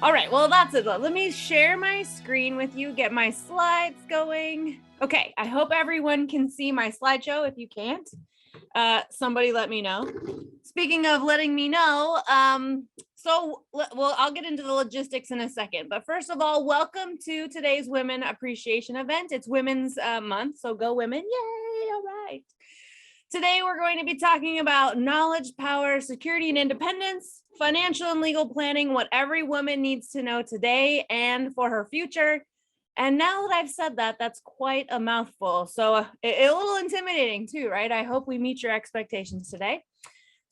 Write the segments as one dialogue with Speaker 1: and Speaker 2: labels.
Speaker 1: All right, well, that's it. Let me share my screen with you, get my slides going. Okay, I hope everyone can see my slideshow. If you can't, somebody let me know. Speaking of letting me know, well, I'll get into the logistics in a second. But first of all, welcome to today's Women Appreciation event. It's Women's Month, so go women. Yay, all right. Today, we're going to be talking about knowledge, power, security, and independence, financial and legal planning, what every woman needs to know today and for her future. And now that I've said that, that's quite a mouthful. So a little intimidating too, right? I hope we meet your expectations today.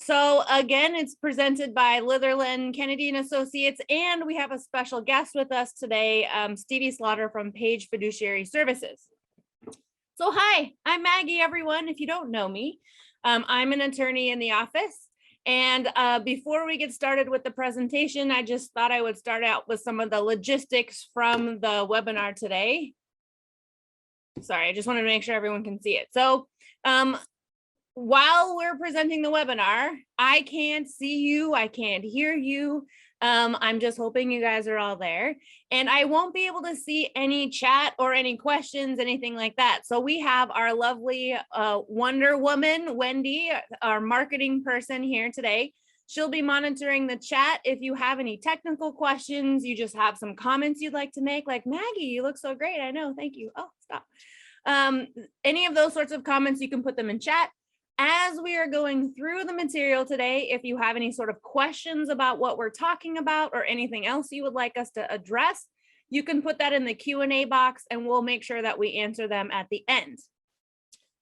Speaker 1: So again, it's presented by Litherland, Kennedy and Associates, and we have a special guest with us today, Stevie Slaughter from Paige Fiduciary Services. So hi, I'm Maggie, everyone. If you don't know me, I'm an attorney in the office. And before we get started with the presentation, I just thought I would start out with some of the logistics from the webinar today. Sorry, I just wanted to make sure everyone can see it. So while we're presenting the webinar, I can't see you, I can't hear you. I'm just hoping you guys are all there, and I won't be able to see any chat or any questions, anything like that. So we have our lovely Wonder Woman, Wendy, our marketing person here today. She'll be monitoring the chat. If you have any technical questions, you just have some comments you'd like to make, like Maggie, you look so great. I know, thank you. Oh, stop. Any of those sorts of comments, you can put them in chat. As we are going through the material today, if you have any sort of questions about what we're talking about or anything else you would like us to address, you can put that in the Q&A box and we'll make sure that we answer them at the end.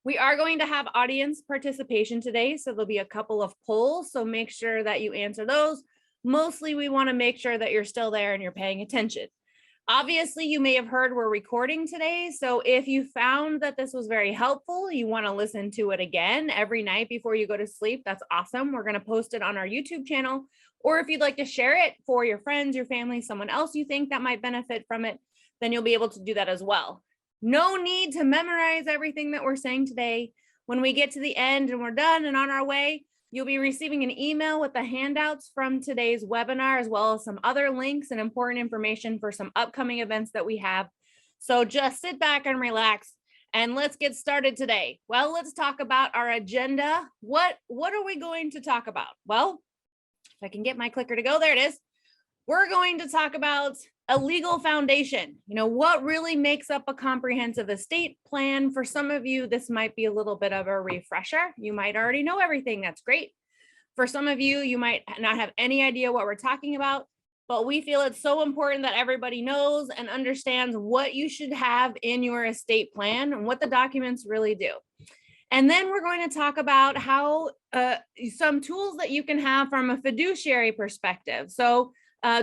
Speaker 1: We are going to have audience participation today, so there'll be a couple of polls, so make sure that you answer those. Mostly we want to make sure that you're still there and you're paying attention. Obviously, you may have heard we're recording today, so if you found that this was very helpful, you want to listen to it again every night before you go to sleep, that's awesome. We're going to post it on our YouTube channel, or if you'd like to share it for your friends, your family, someone else you think that might benefit from it, then you'll be able to do that as well. No need to memorize everything that we're saying today. When we get to the end and we're done and on our way, you'll be receiving an email with the handouts from today's webinar, as well as some other links and important information for some upcoming events that we have. So just sit back and relax and let's get started today. Well, let's talk about our agenda. What are we going to talk about? Well, if I can get my clicker to go, there it is. We're going to talk about a legal foundation. You know, what really makes up a comprehensive estate plan? For some of you, this might be a little bit of a refresher. You might already know everything. That's great. For some of you, you might not have any idea what we're talking about, but we feel it's so important that everybody knows and understands what you should have in your estate plan and what the documents really do. And then we're going to talk about how some tools that you can have from a fiduciary perspective. So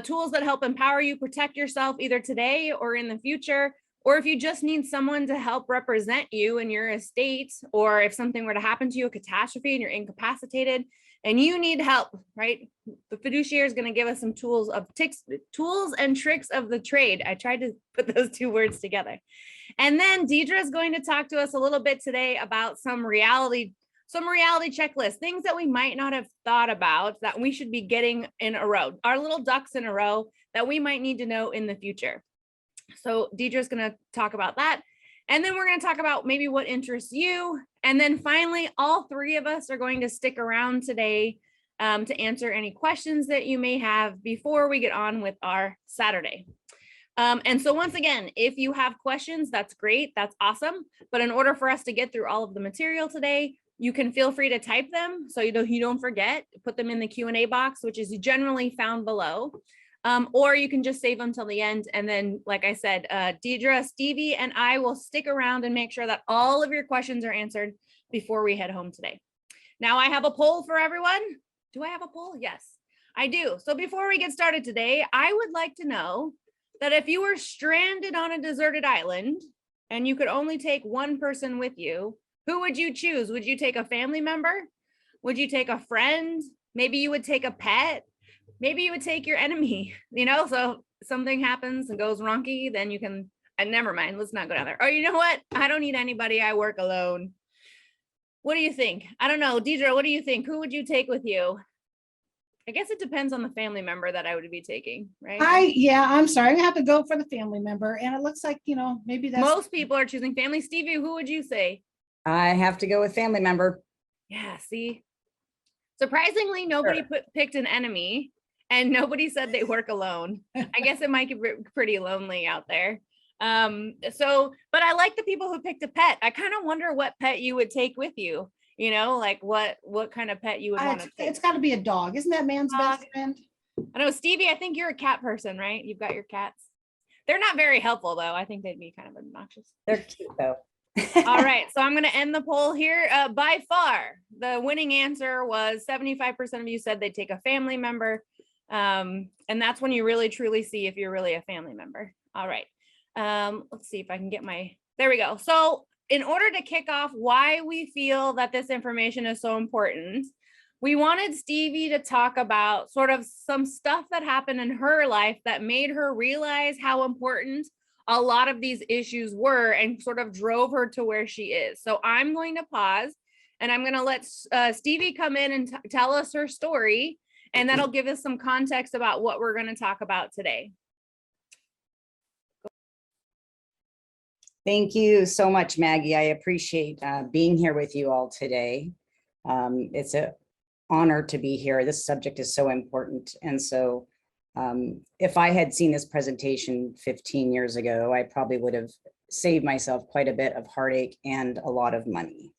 Speaker 1: tools that help empower you, protect yourself either today or in the future, or if you just need someone to help represent you in your estate, or if something were to happen to you, a catastrophe, and you're incapacitated and you need help, right? The fiduciary is going to give us some tools and tricks of the trade. I tried to put those two words together. And then Dedra is going to talk to us a little bit today about some reality checklists, things that we might not have thought about that we should be getting in a row, our little ducks in a row that we might need to know in the future. So Dedra's going to talk about that. And then we're going to talk about maybe what interests you. And then finally, all three of us are going to stick around today to answer any questions that you may have before we get on with our Saturday. And so once again, if you have questions, that's great. That's awesome. But in order for us to get through all of the material today, you can feel free to type them so you don't forget, put them in the Q&A box, which is generally found below. Or you can just save them till the end. And then, like I said, Dedra, Stevie, and I will stick around and make sure that all of your questions are answered before we head home today. Now I have a poll for everyone. Do I have a poll? Yes, I do. So before we get started today, I would like to know that if you were stranded on a deserted island and you could only take one person with you, who would you choose? Would you take a family member? Would you take a friend? Maybe you would take a pet. Maybe you would take your enemy, you know, so something happens and goes wonky, then you can, and never mind, let's not go down there. Oh, you know what? I don't need anybody. I work alone. What do you think? I don't know. Dedra, what do you think? Who would you take with you I guess it depends on the family member that I would be taking, right?
Speaker 2: I'm sorry. I have to go for the family member. And it looks like, maybe that's.
Speaker 1: Most people are choosing family. Stevie, who would you say?
Speaker 3: I have to go with family member.
Speaker 1: Yeah, see? Surprisingly, nobody picked an enemy, and nobody said they work alone. I guess it might get pretty lonely out there. But I like the people who picked a pet. I kind of wonder what pet you would take with you. Like what kind of pet you would want to take.
Speaker 2: It's got to be a dog. Isn't that man's best friend?
Speaker 1: I know, Stevie, I think you're a cat person, right? You've got your cats. They're not very helpful, though. I think they'd be kind of obnoxious.
Speaker 3: They're cute, though.
Speaker 1: All right, so I'm going to end the poll here. By far, the winning answer was 75% of you said they'd take a family member. And that's when you really, truly see if you're really a family member. All right. Let's see if I can get there we go. So in order to kick off why we feel that this information is so important, we wanted Stevie to talk about sort of some stuff that happened in her life that made her realize how important a lot of these issues were and sort of drove her to where she is. So I'm going to pause and I'm going to let Stevie come in and tell us her story, and that'll give us some context about what we're going to talk about today.
Speaker 3: Thank you so much, Maggie. I appreciate being here with you all today. It's an honor to be here. This subject is so important. And so if I had seen this presentation 15 years ago, I probably would have saved myself quite a bit of heartache and a lot of money.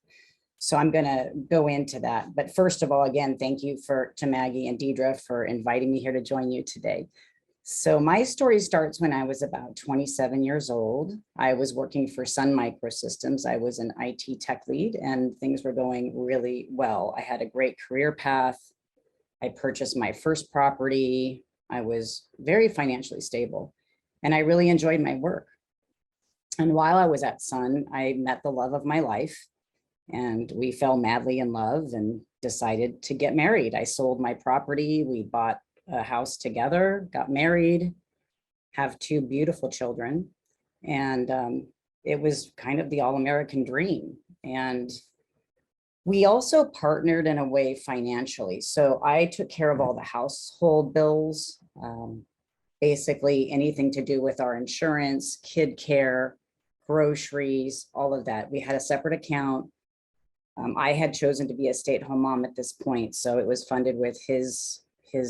Speaker 3: So I'm going to go into that. But first of all, again, thank you to Maggie and Dedra for inviting me here to join you today. So my story starts when I was about 27 years old. I was working for Sun Microsystems. I was an IT tech lead and things were going really well. I had a great career path. I purchased my first property. I was very financially stable and I really enjoyed my work. And while I was at Sun, I met the love of my life and we fell madly in love and decided to get married. I sold my property. We bought a house together, got married, have two beautiful children. And it was kind of the all-American dream. And we also partnered in a way financially. So I took care of all the household bills, basically anything to do with our insurance, kid care, groceries, all of that. We had a separate account. I had chosen to be a stay-at-home mom at this point, so it was funded with his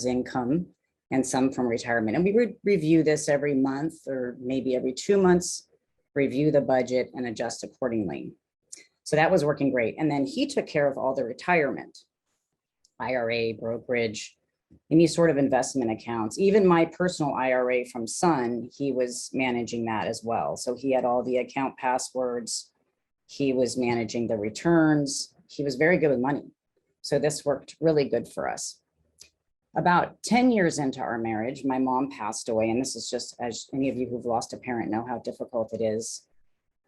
Speaker 3: income and some from retirement. And we would review this every month or maybe every 2 months, review the budget and adjust accordingly. So that was working great. And then he took care of all the retirement, IRA, brokerage, any sort of investment accounts, even my personal IRA from Sun, he was managing that as well. So he had all the account passwords. He was managing the returns. He was very good with money. So this worked really good for us. About 10 years into our marriage, my mom passed away. And this is just, as any of you who've lost a parent know how difficult it is.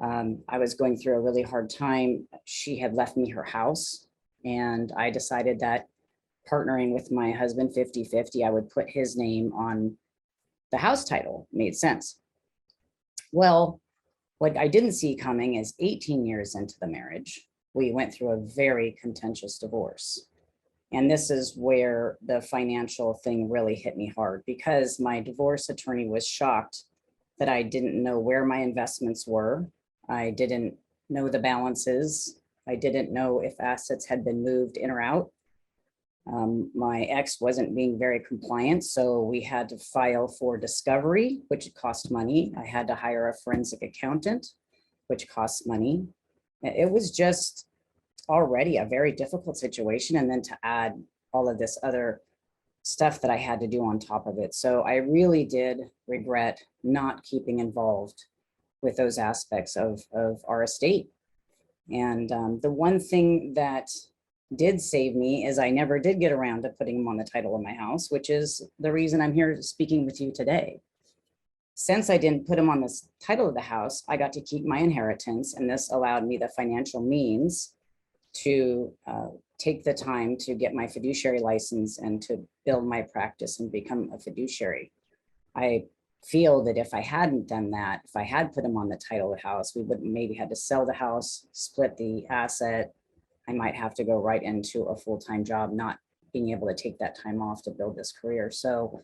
Speaker 3: I was going through a really hard time. She had left me her house and I decided that partnering with my husband 50-50, I would put his name on the house title. Made sense. Well, what I didn't see coming is 18 years into the marriage, we went through a very contentious divorce. And this is where the financial thing really hit me hard because my divorce attorney was shocked that I didn't know where my investments were. I didn't know the balances. I didn't know if assets had been moved in or out. My ex wasn't being very compliant, so we had to file for discovery, which cost money. I had to hire a forensic accountant, which costs money. It was just already a very difficult situation, and then to add all of this other stuff that I had to do on top of it. So I really did regret not keeping involved with those aspects of our estate. And the one thing that did save me is I never did get around to putting him on the title of my house, which is the reason I'm here speaking with you today. Since I didn't put him on this title of the house, I got to keep my inheritance, and this allowed me the financial means to take the time to get my fiduciary license and to build my practice and become a fiduciary. I feel that if I hadn't done that, if I had put him on the title of the house, we would maybe had to sell the house, split the asset. I might have to go right into a full-time job, not being able to take that time off to build this career. So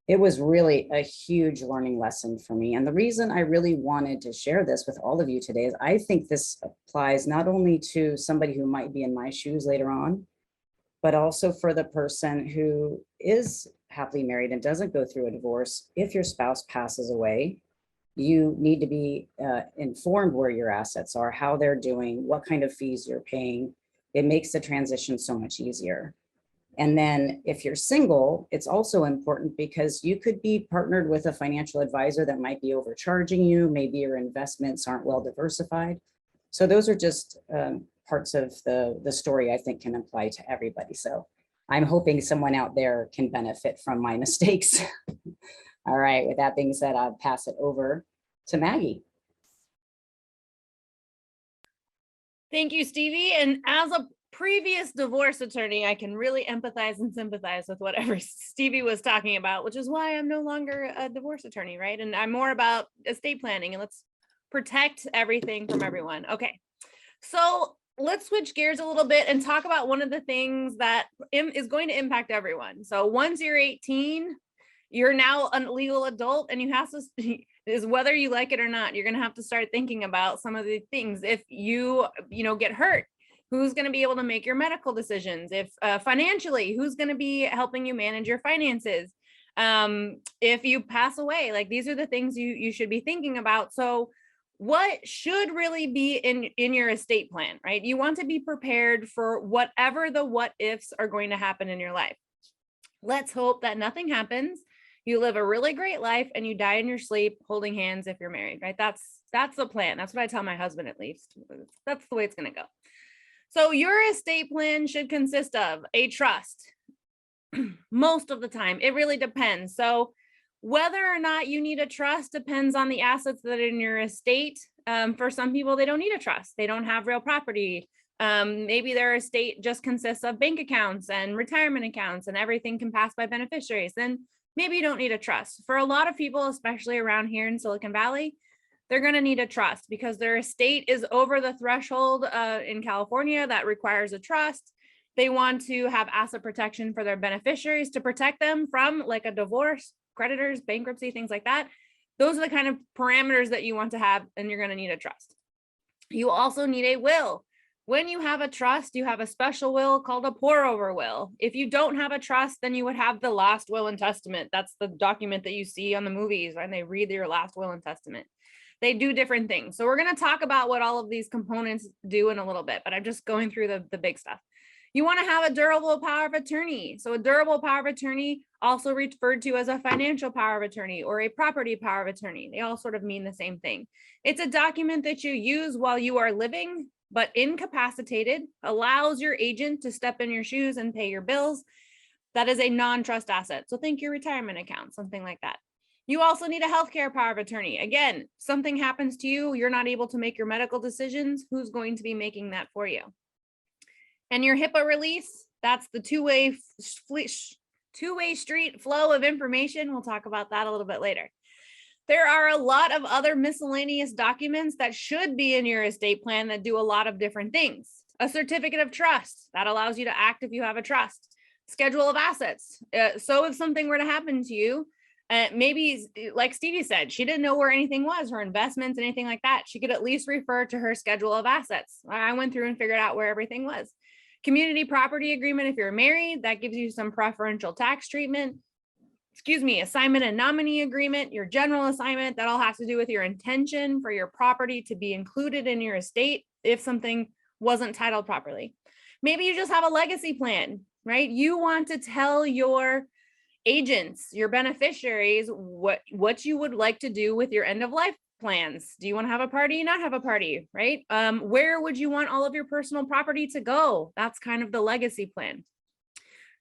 Speaker 3: it was really a huge learning lesson for me. And the reason I really wanted to share this with all of you today is I think this applies not only to somebody who might be in my shoes later on, but also for the person who is happily married and doesn't go through a divorce. If your spouse passes away, you need to be informed where your assets are, how they're doing, what kind of fees you're paying. It makes the transition so much easier. And then if you're single, it's also important because you could be partnered with a financial advisor that might be overcharging you. Maybe your investments aren't well diversified. So those are just parts of the story I think can apply to everybody. So I'm hoping someone out there can benefit from my mistakes. All right, with that being said, I'll pass it over to Maggie.
Speaker 1: Thank you, Stevie. And as a previous divorce attorney, I can really empathize and sympathize with whatever Stevie was talking about, which is why I'm no longer a divorce attorney, right? And I'm more about estate planning, and let's protect everything from everyone. Okay, so let's switch gears a little bit and talk about one of the things that is going to impact everyone. So once you're 18, you're now a legal adult, and you have to, is whether you like it or not, you're going to have to start thinking about some of the things. If you get hurt, who's going to be able to make your medical decisions? If financially, who's going to be helping you manage your finances? If you pass away, like these are the things you should be thinking about. So what should really be in your estate plan, right? You want to be prepared for whatever the what ifs are going to happen in your life. Let's hope that nothing happens. You live a really great life and you die in your sleep holding hands if you're married, right? That's the plan. That's what I tell my husband, at least. That's the way it's going to go. So your estate plan should consist of a trust. Most of the time, it really depends. So whether or not you need a trust depends on the assets that are in your estate. For some people, they don't need a trust. They don't have real property. Maybe their estate just consists of bank accounts and retirement accounts, and everything can pass by beneficiaries. Then maybe you don't need a trust. For a lot of people, especially around here in Silicon Valley, they're going to need a trust because their estate is over the threshold in California that requires a trust. They want to have asset protection for their beneficiaries to protect them from like a divorce, creditors, bankruptcy, things like that. Those are the kind of parameters that you want to have, and you're going to need a trust. You also need a will. When you have a trust, you have a special will called a pour-over will. If you don't have a trust, then you would have the last will and testament. That's the document that you see on the movies when they read your last will and testament. They do different things. So we're going to talk about what all of these components do in a little bit, but I'm just going through the big stuff. You want to have a durable power of attorney. So a durable power of attorney, also referred to as a financial power of attorney or a property power of attorney. They all sort of mean the same thing. It's a document that you use while you are living, but incapacitated, allows your agent to step in your shoes and pay your bills. That is a non-trust asset. So think your retirement account, something like that. You also need a healthcare power of attorney. Again, something happens to you, you're not able to make your medical decisions. Who's going to be making that for you? And your Hipaa release, that's the two-way street flow of information. We'll talk about that a little bit later. There are a lot of other miscellaneous documents that should be in your estate plan that do a lot of different things. A certificate of trust, that allows you to act if you have a trust. Schedule of assets. So if something were to happen to you, maybe like Stevie said, she didn't know where anything was, her investments, anything like that. She could at least refer to her schedule of assets. I went through and figured out where everything was. Community property agreement, if you're married, that gives you some preferential tax treatment. Assignment and nominee agreement, your general assignment, that all has to do with your intention for your property to be included in your estate if something wasn't titled properly. Maybe you just have a legacy plan, right? You want to tell your agents, your beneficiaries, what you would like to do with your end of life plans. Do you want to have a party, not have a party, right? Where would you want all of your personal property to go? That's kind of the legacy plan.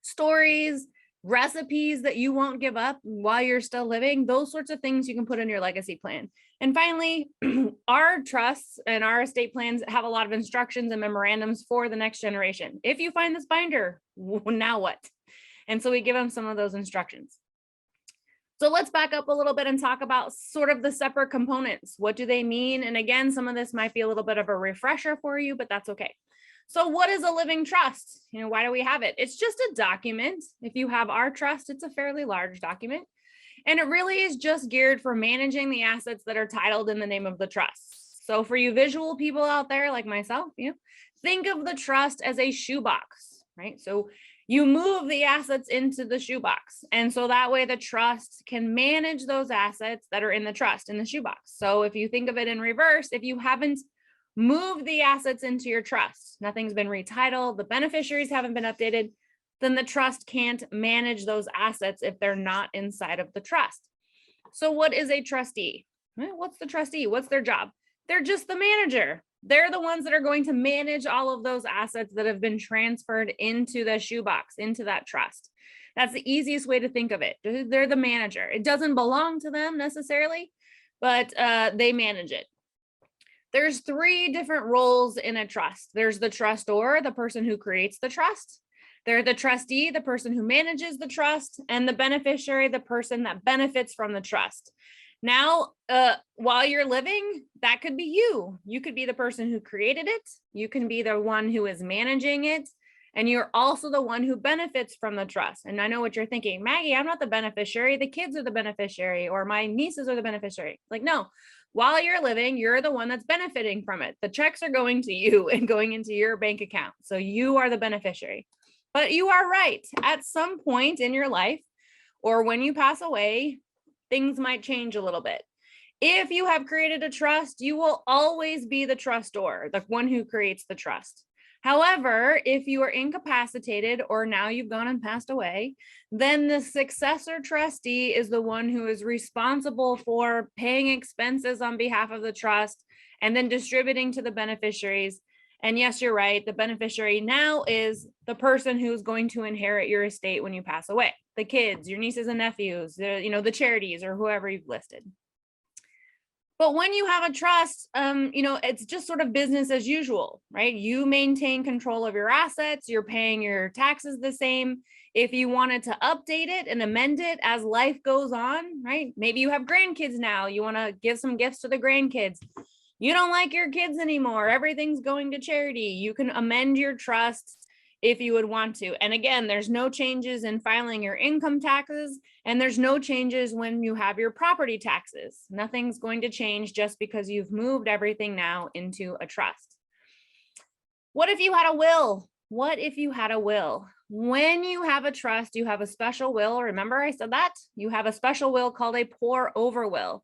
Speaker 1: Stories, recipes that you won't give up while you're still living, those sorts of things you can put in your legacy plan. And finally, our trusts and our estate plans have a lot of instructions and memorandums for the next generation. If you find this binder, now what? And so we give them some of those instructions. So let's back up a little bit and talk about sort of the separate components. What do they mean? And again, some of this might be a little bit of a refresher for you, but that's okay. So what is a living trust? Why do we have it? It's just a document. If you have our trust, it's a fairly large document. And it really is just geared for managing the assets that are titled in the name of the trust. So for you visual people out there like myself, think of the trust as a shoebox, right? So you move the assets into the shoebox. And so that way the trust can manage those assets that are in the trust in the shoebox. So if you think of it in reverse, if you haven't moved the assets into your trust, nothing's been retitled, the beneficiaries haven't been updated, then the trust can't manage those assets if they're not inside of the trust. So what is a trustee? What's the trustee? What's their job? They're just the manager. They're the ones that are going to manage all of those assets that have been transferred into the shoebox, into that trust. That's the easiest way to think of it. They're the manager. It doesn't belong to them necessarily, but they manage it. There's 3 different roles in a trust. There's the trustor, the person who creates the trust. They're the trustee, the person who manages the trust, and the beneficiary, the person that benefits from the trust. Now, while you're living, that could be you. You could be the person who created it. You can be the one who is managing it. And you're also the one who benefits from the trust. And I know what you're thinking, Maggie, I'm not the beneficiary. The kids are the beneficiary, or my nieces are the beneficiary. Like, no, while you're living, you're the one that's benefiting from it. The checks are going to you and going into your bank account. So you are the beneficiary. But you are right. At some point in your life, or when you pass away, things might change a little bit. If you have created a trust, you will always be the trustor, the one who creates the trust. However, if you are incapacitated or now you've gone and passed away, then the successor trustee is the one who is responsible for paying expenses on behalf of the trust and then distributing to the beneficiaries. And yes, you're right. The beneficiary now is the person who's going to inherit your estate when you pass away. The kids, your nieces and nephews, the charities or whoever you've listed. But when you have a trust, it's just sort of business as usual, right? You maintain control of your assets. You're paying your taxes the same. If you wanted to update it and amend it as life goes on, right? Maybe you have grandkids now. You want to give some gifts to the grandkids. You don't like your kids anymore. Everything's going to charity. You can amend your trusts if you would want to. And again, there's no changes in filing your income taxes, and there's no changes when you have your property taxes. Nothing's going to change just because you've moved everything now into a trust. What if you had a will? What if you had a will? When you have a trust, you have a special will. Remember I said that? You have a special will called a pour over will.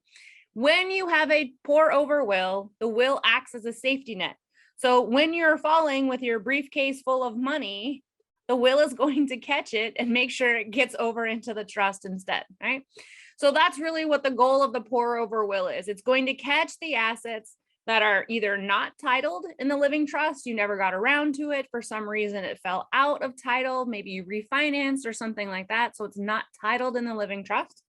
Speaker 1: When you have a pour over will, the will acts as a safety net. So when you're falling with your briefcase full of money, the will is going to catch it and make sure it gets over into the trust instead, right? So that's really what the goal of the pour over will is. It's going to catch the assets that are either not titled in the living trust, you never got around to it, for some reason it fell out of title, maybe you refinanced or something like that, so it's not titled in the living trust.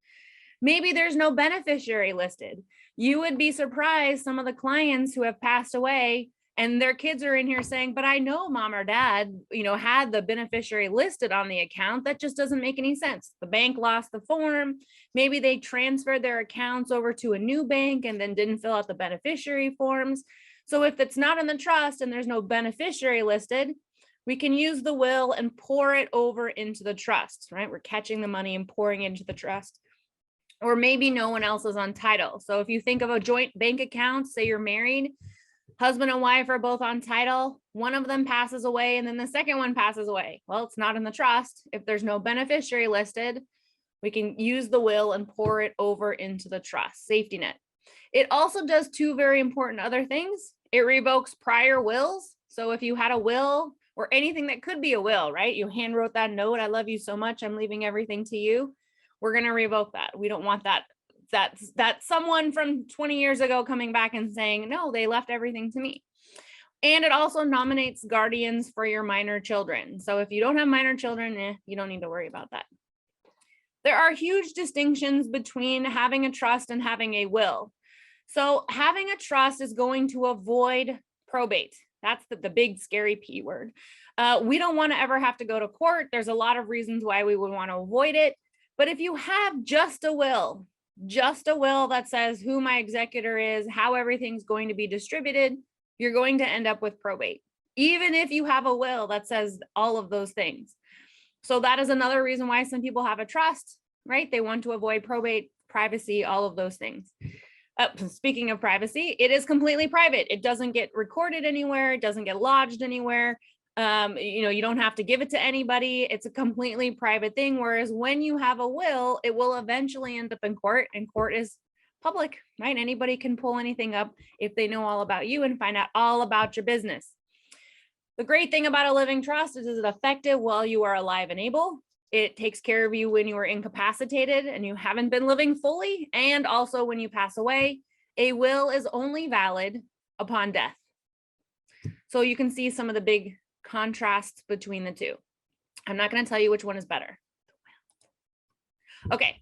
Speaker 1: Maybe there's no beneficiary listed. You would be surprised, some of the clients who have passed away and their kids are in here saying, but I know mom or dad, had the beneficiary listed on the account. That just doesn't make any sense. The bank lost the form. Maybe they transferred their accounts over to a new bank and then didn't fill out the beneficiary forms. So if it's not in the trust and there's no beneficiary listed, we can use the will and pour it over into the trust, right? We're catching the money and pouring it into the trust. Or maybe no one else is on title. So if you think of a joint bank account, say you're married, husband and wife are both on title, one of them passes away and then the second one passes away. Well, it's not in the trust. If there's no beneficiary listed, we can use the will and pour it over into the trust, safety net. It also does 2 very important other things. It revokes prior wills. So if you had a will or anything that could be a will, right? You hand wrote that note, I love you so much, I'm leaving everything to you. We're going to revoke that. We don't want that someone from 20 years ago coming back and saying, no, they left everything to me. And it also nominates guardians for your minor children. So if you don't have minor children, you don't need to worry about that. There are huge distinctions between having a trust and having a will. So having a trust is going to avoid probate. That's the big scary P word. We don't want to ever have to go to court. There's a lot of reasons why we would want to avoid it. But if you have just a will that says who my executor is, how everything's going to be distributed, you're going to end up with probate. even if you have a will that says all of those things. So that is another reason why some people have a trust, right? They want to avoid probate, privacy, all of those things. Speaking of privacy, it is completely private. It doesn't get recorded anywhere. It doesn't get lodged anywhere. You don't have to give it to anybody. It's a completely private thing. Whereas when you have a will, it will eventually end up in court, and court is public, right? Anybody can pull anything up if they know all about you and find out all about your business. The great thing about a living trust is it's effective while you are alive and able. It takes care of you when you are incapacitated and you haven't been living fully, and also when you pass away. A will is only valid upon death. So you can see some of the big contrasts between the two. I'm not going to tell you which one is better. Okay,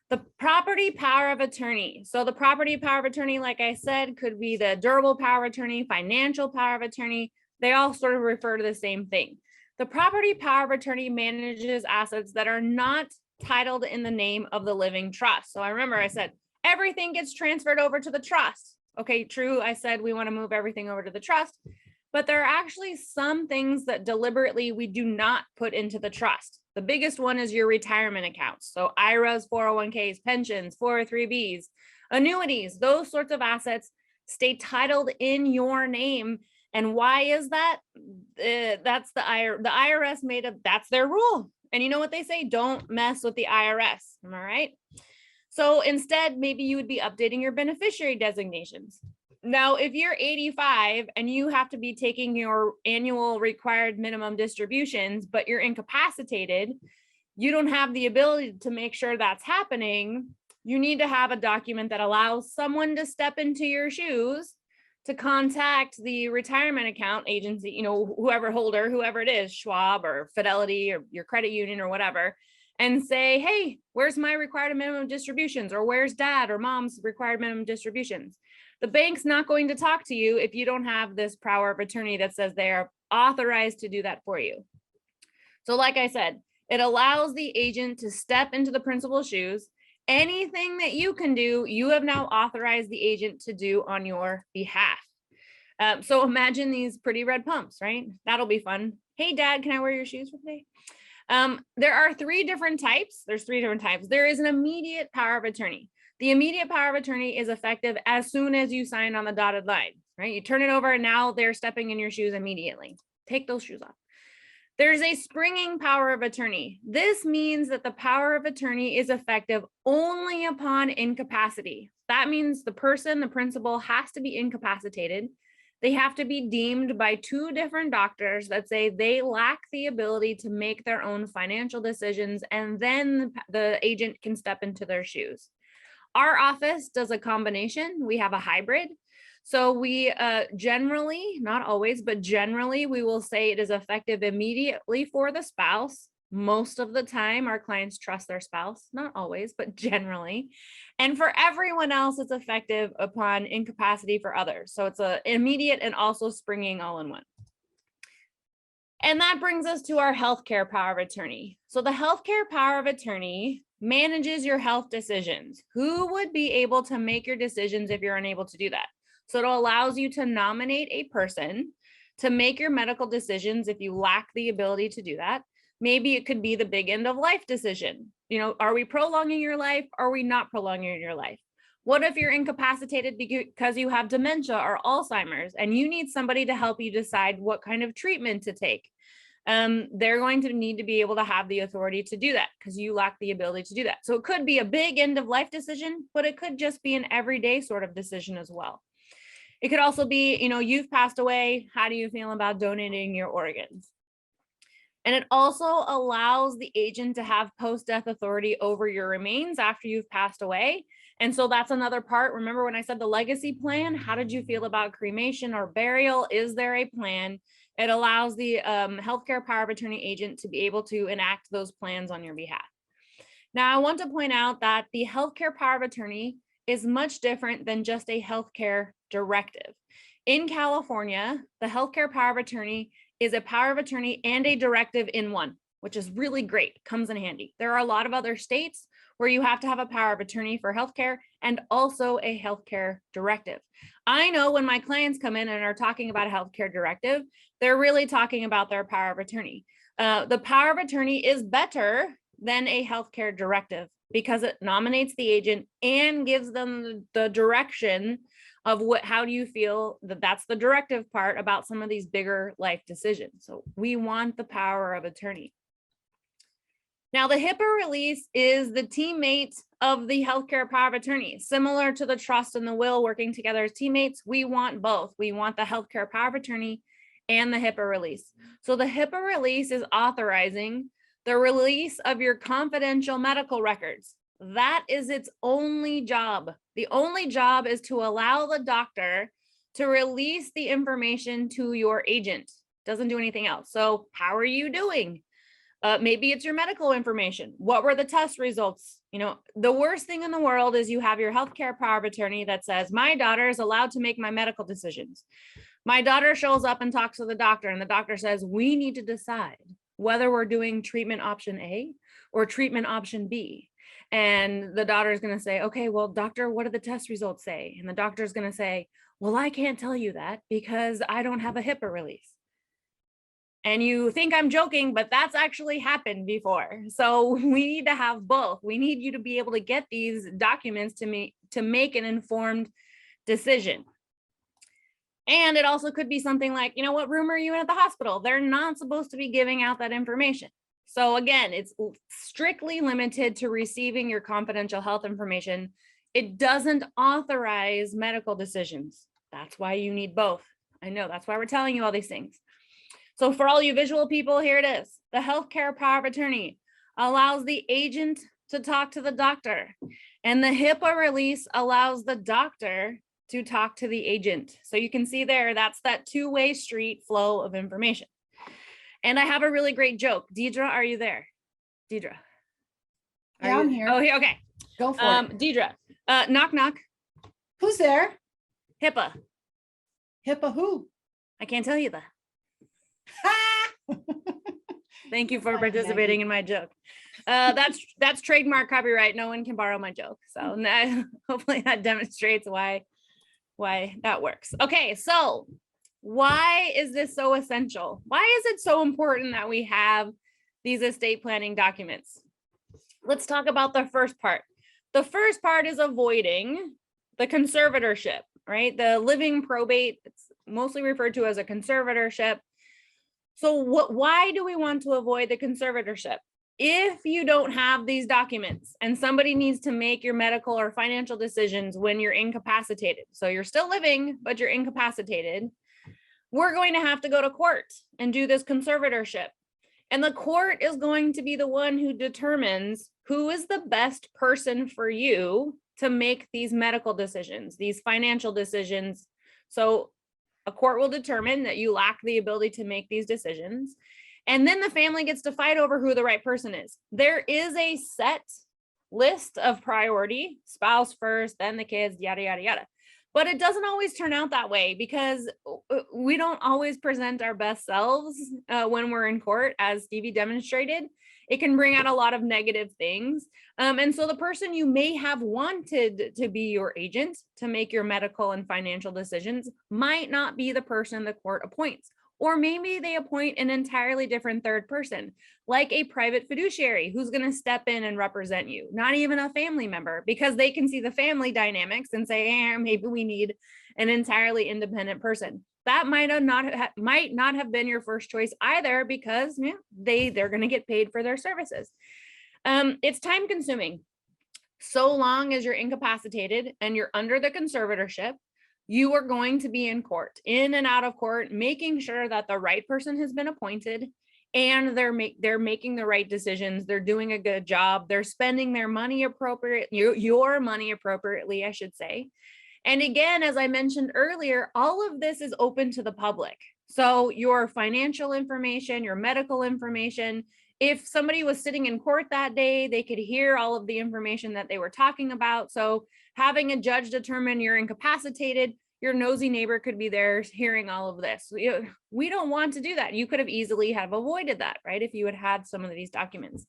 Speaker 1: the property power of attorney. So the property power of attorney, like I said, could be the durable power of attorney, financial power of attorney. They all sort of refer to the same thing. The property power of attorney manages assets that are not titled in the name of the living trust. So I remember I said, everything gets transferred over to the trust. Okay, true. I said we want to move everything over to the trust, but there are actually some things that deliberately we do not put into the trust. The biggest one is your retirement accounts. So IRAs, 401ks, pensions, 403bs, annuities, those sorts of assets stay titled in your name. And why is that? That's the IRS that's their rule. And you know what they say? Don't mess with the IRS. Am I right? So instead, maybe you would be updating your beneficiary designations. Now, if you're 85 and you have to be taking your annual required minimum distributions, but you're incapacitated, you don't have the ability to make sure that's happening. You need to have a document that allows someone to step into your shoes to contact the retirement account agency, whoever it is, Schwab or Fidelity or your credit union or whatever, and say, hey, where's my required minimum distributions? Or where's dad or mom's required minimum distributions? The bank's not going to talk to you if you don't have this power of attorney that says they are authorized to do that for you. So like I said, it allows the agent to step into the principal's shoes. Anything that you can do, you have now authorized the agent to do on your behalf. So imagine these pretty red pumps, right? That'll be fun. Hey, Dad, can I wear your shoes for today? There are three different types. There's three different types. There is an immediate power of attorney. The immediate power of attorney is effective as soon as you sign on the dotted line, right? You turn it over and now they're stepping in your shoes immediately. Take those shoes off. There's a springing power of attorney. This means that the power of attorney is effective only upon incapacity. That means the principal has to be incapacitated. They have to be deemed by two different doctors that say they lack the ability to make their own financial decisions, and then the agent can step into their shoes. Our office does a combination. We have a hybrid. So we generally, not always, but generally, we will say it is effective immediately for the spouse. Most of the time, our clients trust their spouse, not always, but generally. And for everyone else, it's effective upon incapacity for others. So it's an immediate and also springing all in one. And that brings us to our healthcare power of attorney. So the healthcare power of attorney manages your health decisions. Who would be able to make your decisions if you're unable to do that? So it allows you to nominate a person to make your medical decisions if you lack the ability to do that. Maybe it could be the big end of life decision. Are we prolonging your life? Are we not prolonging your life? What if you're incapacitated because you have dementia or Alzheimer's and you need somebody to help you decide what kind of treatment to take? They're going to need to be able to have the authority to do that because you lack the ability to do that. So it could be a big end of life decision, but it could just be an everyday sort of decision as well. It could also be, you've passed away. How do you feel about donating your organs? And it also allows the agent to have post-death authority over your remains after you've passed away. And so that's another part. Remember when I said the legacy plan? How did you feel about cremation or burial? Is there a plan? It allows the healthcare power of attorney agent to be able to enact those plans on your behalf. Now, I want to point out that the healthcare power of attorney is much different than just a healthcare directive. In California, the healthcare power of attorney is a power of attorney and a directive in one, which is really great, comes in handy. There are a lot of other states where you have to have a power of attorney for healthcare and also a healthcare directive. I know when my clients come in and are talking about a healthcare directive, they're really talking about their power of attorney. The power of attorney is better than a healthcare directive because it nominates the agent and gives them the direction of how do you feel that that's the directive part about some of these bigger life decisions. So we want the power of attorney. Now, the Hipaa release is the teammate of the healthcare power of attorney. Similar to the trust and the will working together as teammates, we want both. We want the healthcare power of attorney and the Hipaa release. So the Hipaa release is authorizing the release of your confidential medical records. That is its only job. The only job is to allow the doctor to release the information to your agent. Doesn't do anything else. So how are you doing? Maybe it's your medical information. What were the test results? You know, the worst thing in the world is you have your healthcare power of attorney that says, my daughter is allowed to make my medical decisions. My daughter shows up and talks to the doctor, and the doctor says, we need to decide whether we're doing treatment option A or treatment option B. And the daughter is going to say, okay, well, doctor, what do the test results say? And the doctor is going to say, well, I can't tell you that because I don't have a Hipaa release. And you think I'm joking, but that's actually happened before. So we need to have both. We need you to be able to get these documents to make an informed decision. And it also could be something like, you know, what room are you in at the hospital? They're not supposed to be giving out that information. So again, it's strictly limited to receiving your confidential health information. It doesn't authorize medical decisions. That's why you need both. I know, that's why we're telling you all these things. So for all you visual people, here it is. The healthcare power of attorney allows the agent to talk to the doctor, and the Hipaa release allows the doctor to talk to the agent. So you can see there, that's that two-way street flow of information. And I have a really great joke. Dedra, are you there? Dedra.
Speaker 2: Yeah, I'm here.
Speaker 1: Oh, here, okay.
Speaker 2: Go for it.
Speaker 1: Dedra, knock, knock.
Speaker 2: Who's there?
Speaker 1: Hipaa.
Speaker 2: Hipaa who?
Speaker 1: I can't tell you that. Thank you for
Speaker 2: Like
Speaker 1: participating in my joke. That's trademark copyright. No one can borrow my joke. So hopefully that demonstrates why that works. Okay, so why is this so essential? Why is it so important that we have these estate planning documents? Let's talk about the first part. The first part is avoiding the conservatorship, right? The living probate, it's mostly referred to as a conservatorship. So why do we want to avoid the conservatorship? If you don't have these documents and somebody needs to make your medical or financial decisions when you're incapacitated, so you're still living, but you're incapacitated, we're going to have to go to court and do this conservatorship. And the court is going to be the one who determines who is the best person for you to make these medical decisions, these financial decisions. So a court will determine that you lack the ability to make these decisions. And then the family gets to fight over who the right person is. There is a set list of priority, spouse first, then the kids, yada, yada, yada. But it doesn't always turn out that way because we don't always present our best selves when we're in court, as Stevie demonstrated. It can bring out a lot of negative things. And so the person you may have wanted to be your agent to make your medical and financial decisions might not be the person the court appoints. Or maybe they appoint an entirely different third person, like a private fiduciary who's going to step in and represent you, not even a family member, because they can see the family dynamics and say, maybe we need an entirely independent person. That might not have been your first choice either, because they're going to get paid for their services. It's time consuming. So long as you're incapacitated and you're under the conservatorship, you are going to be in court, in and out of court, making sure that the right person has been appointed and they're making the right decisions. They're doing a good job. They're spending their money appropriately, your money appropriately, I should say. And again, as I mentioned earlier, all of this is open to the public. So your financial information, your medical information, if somebody was sitting in court that day, they could hear all of the information that they were talking about. So having a judge determine you're incapacitated, your nosy neighbor could be there hearing all of this. We don't want to do that. You could have easily have avoided that, right? If you had had some of these documents.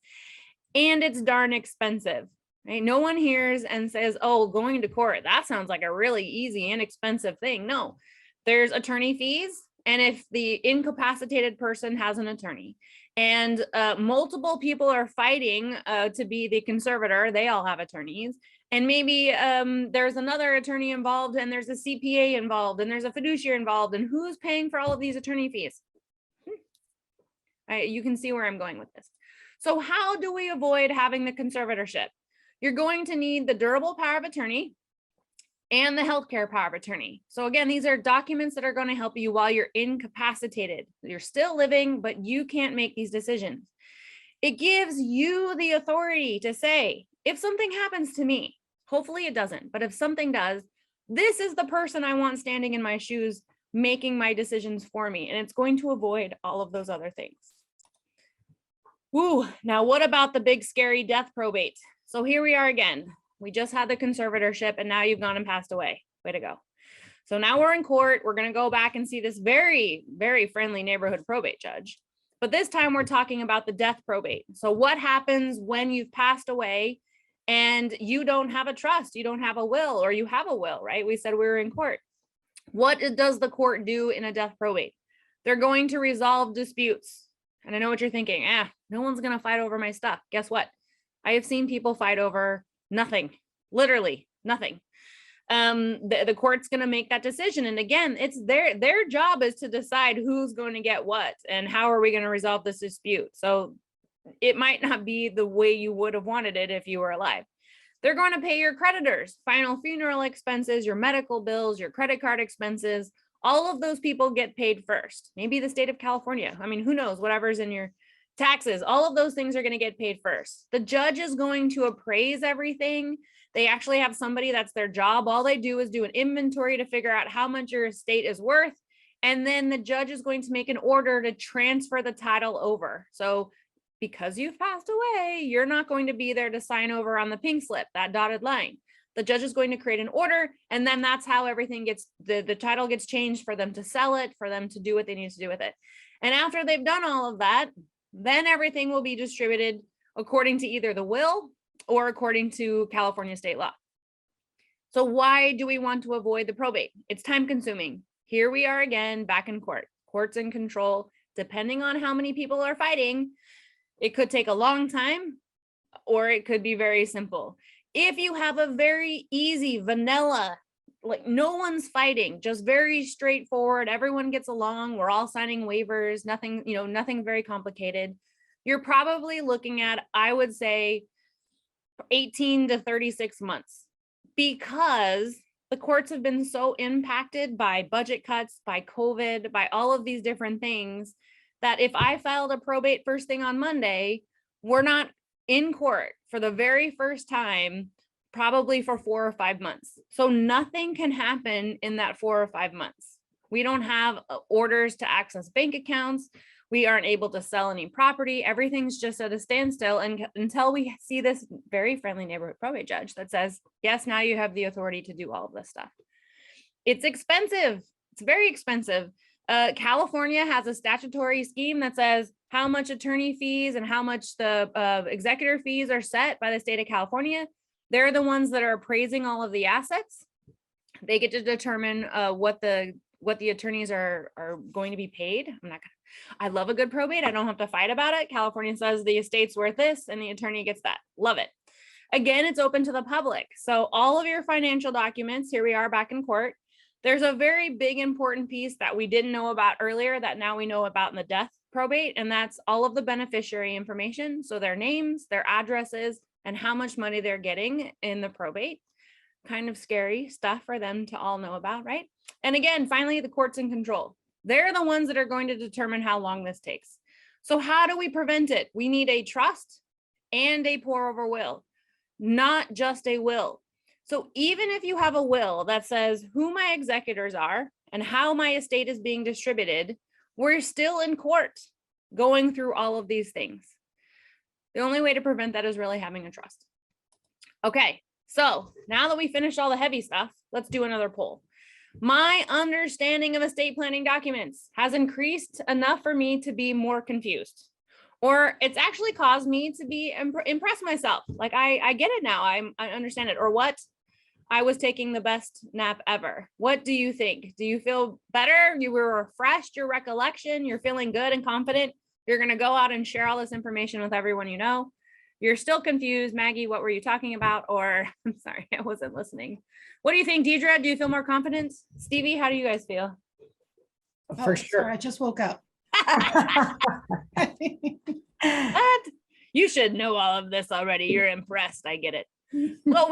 Speaker 1: And it's darn expensive, right? No one hears and says, oh, going to court, that sounds like a really easy, inexpensive thing. No, there's attorney fees. And if the incapacitated person has an attorney and multiple people are fighting to be the conservator, they all have attorneys. And maybe there's another attorney involved and there's a CPA involved and there's a fiduciary involved, and who's paying for all of these attorney fees? You can see where I'm going with this. So how do we avoid having the conservatorship? You're going to need the durable power of attorney and the healthcare power of attorney. So again, these are documents that are going to help you while you're incapacitated. You're still living, but you can't make these decisions. It gives you the authority to say, if something happens to me, hopefully it doesn't, but if something does, this is the person I want standing in my shoes, making my decisions for me. And it's going to avoid all of those other things. Woo, now what about the big scary death probate? So here we are again. We just had the conservatorship and now you've gone and passed away. Way to go. So now we're in court. We're going to go back and see this very, very friendly neighborhood probate judge. But this time we're talking about the death probate. So what happens when you've passed away and you don't have a trust, you don't have a will, or you have a will, right? We said we were in court. What does the court do in a death probate? They're going to resolve disputes. And I know what you're thinking. No one's going to fight over my stuff. Guess what? I have seen people fight over nothing, literally nothing. The court's going to make that decision. And again, it's their job is to decide who's going to get what and how are we going to resolve this dispute. So it might not be the way you would have wanted it if you were alive. They're going to pay your creditors, final funeral expenses, your medical bills, your credit card expenses. All of those people get paid first. Maybe the state of California. I mean, who knows, whatever's in your taxes, all of those things are going to get paid first. The judge is going to appraise everything. They actually have somebody that's their job. All they do is do an inventory to figure out how much your estate is worth. And then the judge is going to make an order to transfer the title over. So because you've passed away, you're not going to be there to sign over on the pink slip, that dotted line. The judge is going to create an order, and then that's how everything gets, the title gets changed for them to sell it, for them to do what they need to do with it. And after they've done all of that, then everything will be distributed according to either the will or according to California state law. So why do we want to avoid the probate? It's time consuming. Here we are again, back in court. Court's in control. Depending on how many people are fighting, it could take a long time or it could be very simple. If you have a very easy vanilla, like no one's fighting, just very straightforward, everyone gets along, we're all signing waivers, nothing, nothing very complicated. You're probably looking at, I would say, 18 to 36 months, because the courts have been so impacted by budget cuts, by COVID, by all of these different things, that if I filed a probate first thing on Monday, we're not in court for the very first time, probably for 4 or 5 months. So nothing can happen in that 4 or 5 months. We don't have orders to access bank accounts. We aren't able to sell any property. Everything's just at a standstill until we see this very friendly neighborhood probate judge that says, yes, now you have the authority to do all of this stuff. It's expensive. It's very expensive. California has a statutory scheme that says how much attorney fees and how much the executor fees are set by the state of California. They're the ones that are appraising all of the assets. They get to determine what the attorneys are going to be paid. I love a good probate. I don't have to fight about it. California says the estate's worth this and the attorney gets that. Love it. Again, it's open to the public. So all of your financial documents, here we are back in court. There's a very big important piece that we didn't know about earlier that now we know about in the death probate, and that's all of the beneficiary information. So their names, their addresses, and how much money they're getting in the probate. Kind of scary stuff for them to all know about, right? And again, finally, the court's in control. They're the ones that are going to determine how long this takes. So how do we prevent it? We need a trust and a pour over will, not just a will. So even if you have a will that says who my executors are and how my estate is being distributed, we're still in court going through all of these things. The only way to prevent that is really having a trust. Okay, so now that we finished all the heavy stuff, let's do another poll. My understanding of estate planning documents has increased enough for me to be more confused. Or it's actually caused me to be impress myself. Like I get it now. I understand it. Or what? I was taking the best nap ever. What do you think? Do you feel better? You were refreshed, your recollection, you're feeling good and confident. You're going to go out and share all this information with everyone you know. You're still confused. Maggie, what were you talking about? Or I'm sorry, I wasn't listening. What do you think, Dedra? Do you feel more confident? Stevie, how do you guys feel?
Speaker 3: For sure.
Speaker 2: Sorry, I just woke up.
Speaker 1: What? You should know all of this already. You're impressed. I get it. Well,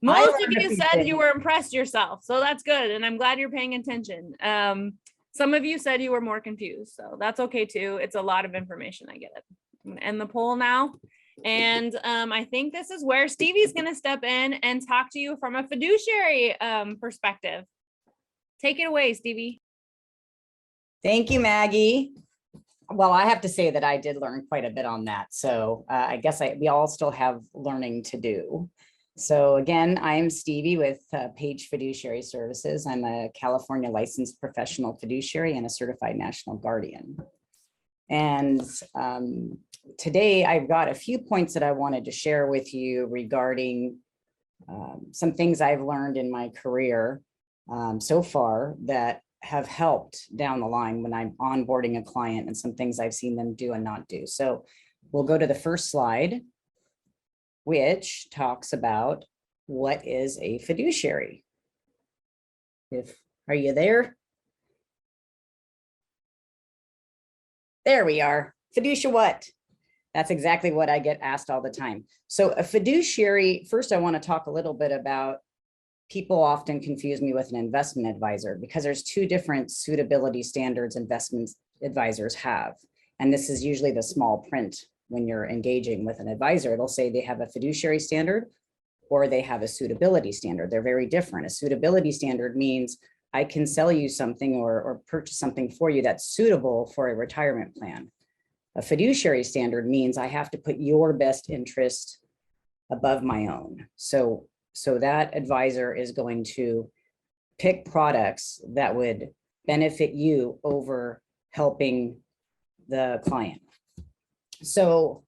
Speaker 1: most of you said you were impressed yourself, so that's good. And I'm glad you're paying attention. Some of you said you were more confused, so that's okay too. It's a lot of information. I get it. I'm gonna end the poll now. And I think this is where Stevie's going to step in and talk to you from a fiduciary perspective. Take it away, Stevie.
Speaker 3: Thank you, Maggie. Well, I have to say that I did learn quite a bit on that. So I guess we all still have learning to do. So again, I am Stevie with Paige Fiduciary Services. I'm a California licensed professional fiduciary and a certified national guardian. And today I've got a few points that I wanted to share with you regarding some things I've learned in my career so far that have helped down the line when I'm onboarding a client, and some things I've seen them do and not do. So we'll go to the first slide, which talks about what is a fiduciary. Are you there? There we are. Fiduciary what? That's exactly what I get asked all the time. So a fiduciary, first I want to talk a little bit about, people often confuse me with an investment advisor because there's two different suitability standards investment advisors have. And this is usually the small print when you're engaging with an advisor. It'll say they have a fiduciary standard or they have a suitability standard. They're very different. A suitability standard means I can sell you something or purchase something for you that's suitable for a retirement plan. A fiduciary standard means I have to put your best interest above my own. So that advisor is going to pick products that would benefit you over helping the client. So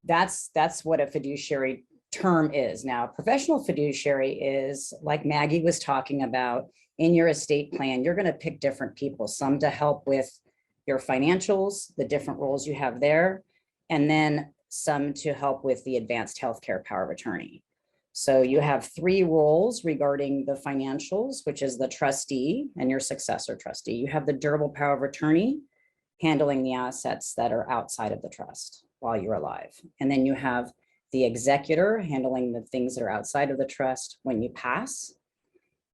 Speaker 3: that's what a fiduciary term is. Now, professional fiduciary is, like Maggie was talking about, in your estate plan, you're going to pick different people, some to help with your financials, the different roles you have there, and then some to help with the advanced healthcare power of attorney. So you have three roles regarding the financials, which is the trustee and your successor trustee. You have the durable power of attorney, handling the assets that are outside of the trust while you're alive. And then you have the executor, handling the things that are outside of the trust when you pass.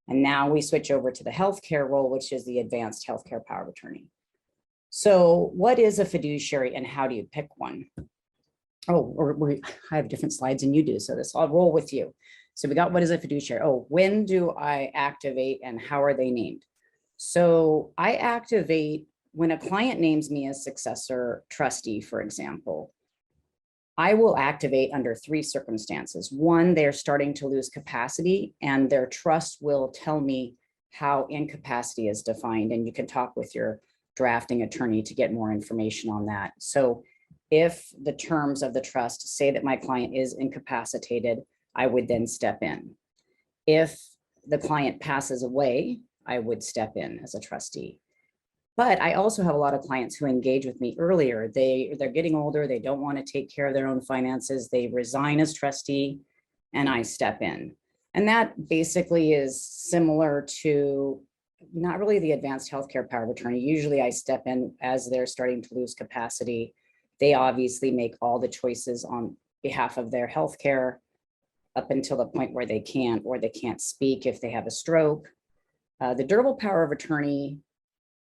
Speaker 3: And now we switch over to the healthcare role, which is the advanced healthcare power of attorney. So what is a fiduciary and how do you pick one? Oh, I have different slides than you do, so I'll roll with you. So we got, what is a fiduciary? Oh, when do I activate and how are they named? So I activate when a client names me as successor trustee, for example. I will activate under three circumstances. One, they're starting to lose capacity and their trust will tell me how incapacity is defined. And you can talk with your drafting attorney to get more information on that. So if the terms of the trust say that my client is incapacitated, I would then step in. If the client passes away, I would step in as a trustee. But I also have a lot of clients who engage with me earlier. They're getting older. They don't want to take care of their own finances. They resign as trustee and I step in. And that basically is similar to not really the advanced healthcare power of attorney. Usually I step in as they're starting to lose capacity. They obviously make all the choices on behalf of their healthcare up until the point where they can't, or they can't speak if they have a stroke. The durable power of attorney,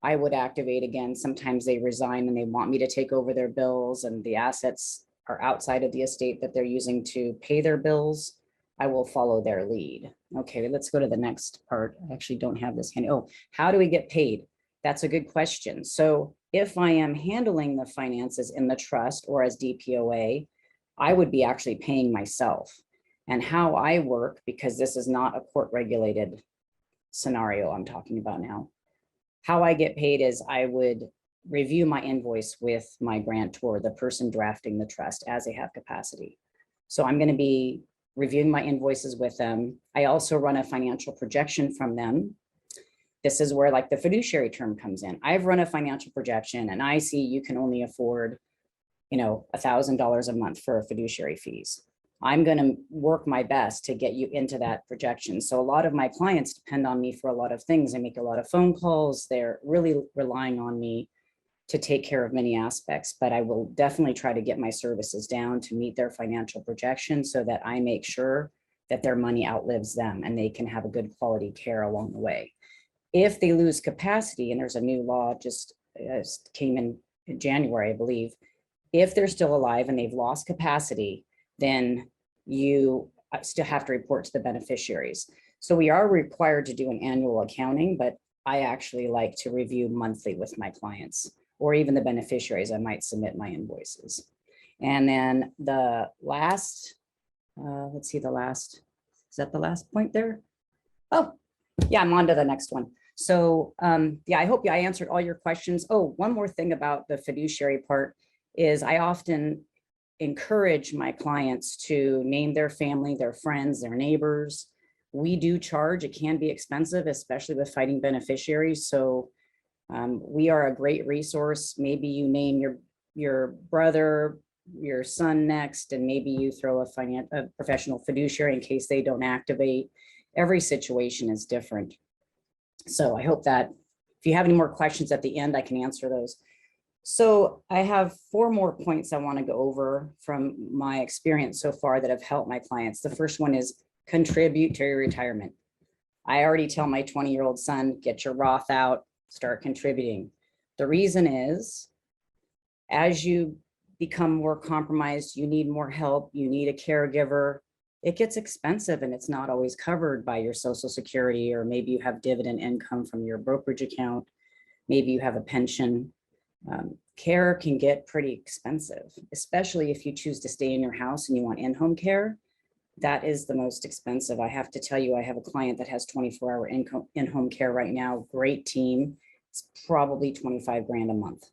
Speaker 3: I would activate again. Sometimes they resign and they want me to take over their bills and the assets are outside of the estate that they're using to pay their bills. I will follow their lead. Okay, let's go to the next part. I actually don't have this handy. Oh, how do we get paid? That's a good question. So if I am handling the finances in the trust or as DPOA, I would be actually paying myself. And how I work, because this is not a court regulated scenario I'm talking about now. How I get paid is I would review my invoice with my grantor, the person drafting the trust, as they have capacity. So I'm going to be reviewing my invoices with them. I also run a financial projection from them. This is where like the fiduciary term comes in. I've run a financial projection and I see you can only afford, you know, $1,000 a month for fiduciary fees. I'm going to work my best to get you into that projection. So a lot of my clients depend on me for a lot of things. I make a lot of phone calls. They're really relying on me to take care of many aspects, but I will definitely try to get my services down to meet their financial projections so that I make sure that their money outlives them and they can have a good quality care along the way. If they lose capacity, and there's a new law just came in January, I believe, if they're still alive and they've lost capacity, then you still have to report to the beneficiaries. So we are required to do an annual accounting, but I actually like to review monthly with my clients or even the beneficiaries. I might submit my invoices. And then the last, let's see, is that the last point there? Oh, yeah, I'm on to the next one. So yeah, I hope I answered all your questions. Oh, one more thing about the fiduciary part is I often encourage my clients to name their family, their friends, their neighbors. We do charge, it can be expensive, especially with fighting beneficiaries. So we are a great resource. Maybe you name your brother, your son next, and maybe you throw a professional fiduciary in case they don't activate. Every situation is different. So I hope that if you have any more questions at the end, I can answer those. So I have 4 more points I want to go over from my experience so far that have helped my clients. The first one is contribute to your retirement. I already tell my 20-year-old son, get your Roth out, start contributing. The reason is, as you become more compromised, you need more help, you need a caregiver, it gets expensive and it's not always covered by your Social Security, or maybe you have dividend income from your brokerage account, maybe you have a pension. Care can get pretty expensive, especially if you choose to stay in your house and you want in-home care. That is the most expensive. I have to tell you, I have a client that has 24-hour in-home care right now. Great team. It's probably 25 grand a month.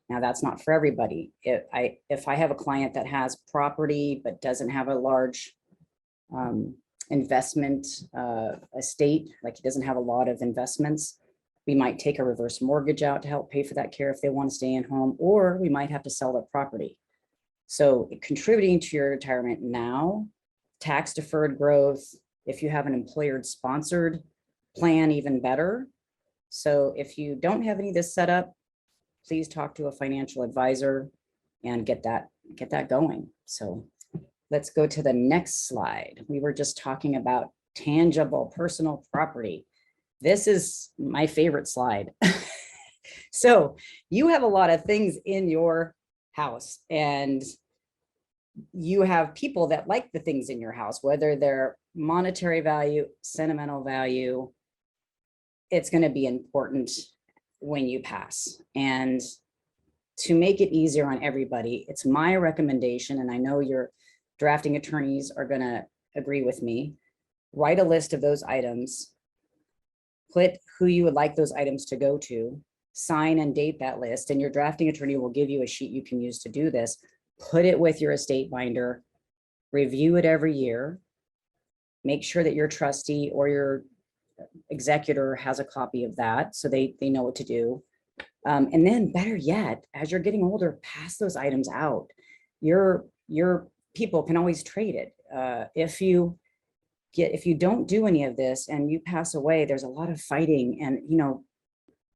Speaker 3: Now that's not for everybody. If I have a client that has property but doesn't have a large investment estate, like he doesn't have a lot of investments, we might take a reverse mortgage out to help pay for that care if they want to stay in home, or we might have to sell their property. So contributing to your retirement now, tax-deferred growth, if you have an employer-sponsored plan, even better. So if you don't have any of this set up, please talk to a financial advisor and get that going. So let's go to the next slide. We were just talking about tangible personal property. This is my favorite slide. So you have a lot of things in your house and you have people that like the things in your house, whether they're monetary value, sentimental value. It's going to be important when you pass. And to make it easier on everybody, it's my recommendation, and I know your drafting attorneys are going to agree with me, write a list of those items, put who you would like those items to go to, sign and date that list, and your drafting attorney will give you a sheet you can use to do this. Put it with your estate binder, review it every year, make sure that your trustee or your executor has a copy of that so they know what to do. And then better yet, as you're getting older, pass those items out. Your people can always trade it. If you don't do any of this and you pass away, there's a lot of fighting and,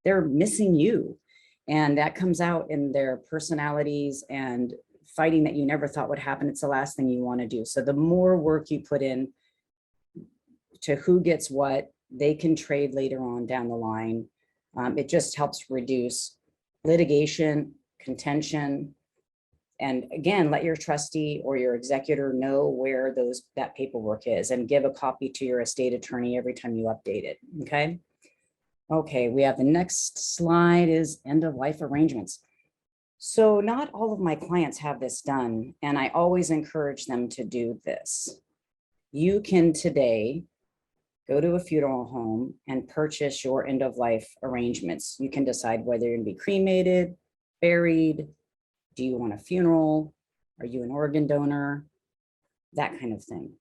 Speaker 3: they're missing you. And that comes out in their personalities and fighting that you never thought would happen. It's the last thing you want to do. So the more work you put in to who gets what, they can trade later on down the line. It just helps reduce litigation, contention. And again, let your trustee or your executor know where that paperwork is and give a copy to your estate attorney every time you update it, okay? Okay, we have the next slide is end of life arrangements. So not all of my clients have this done, and I always encourage them to do this. You can today go to a funeral home and purchase your end of life arrangements. You can decide whether you're going to be cremated, buried, do you want a funeral? Are you an organ donor? That kind of thing.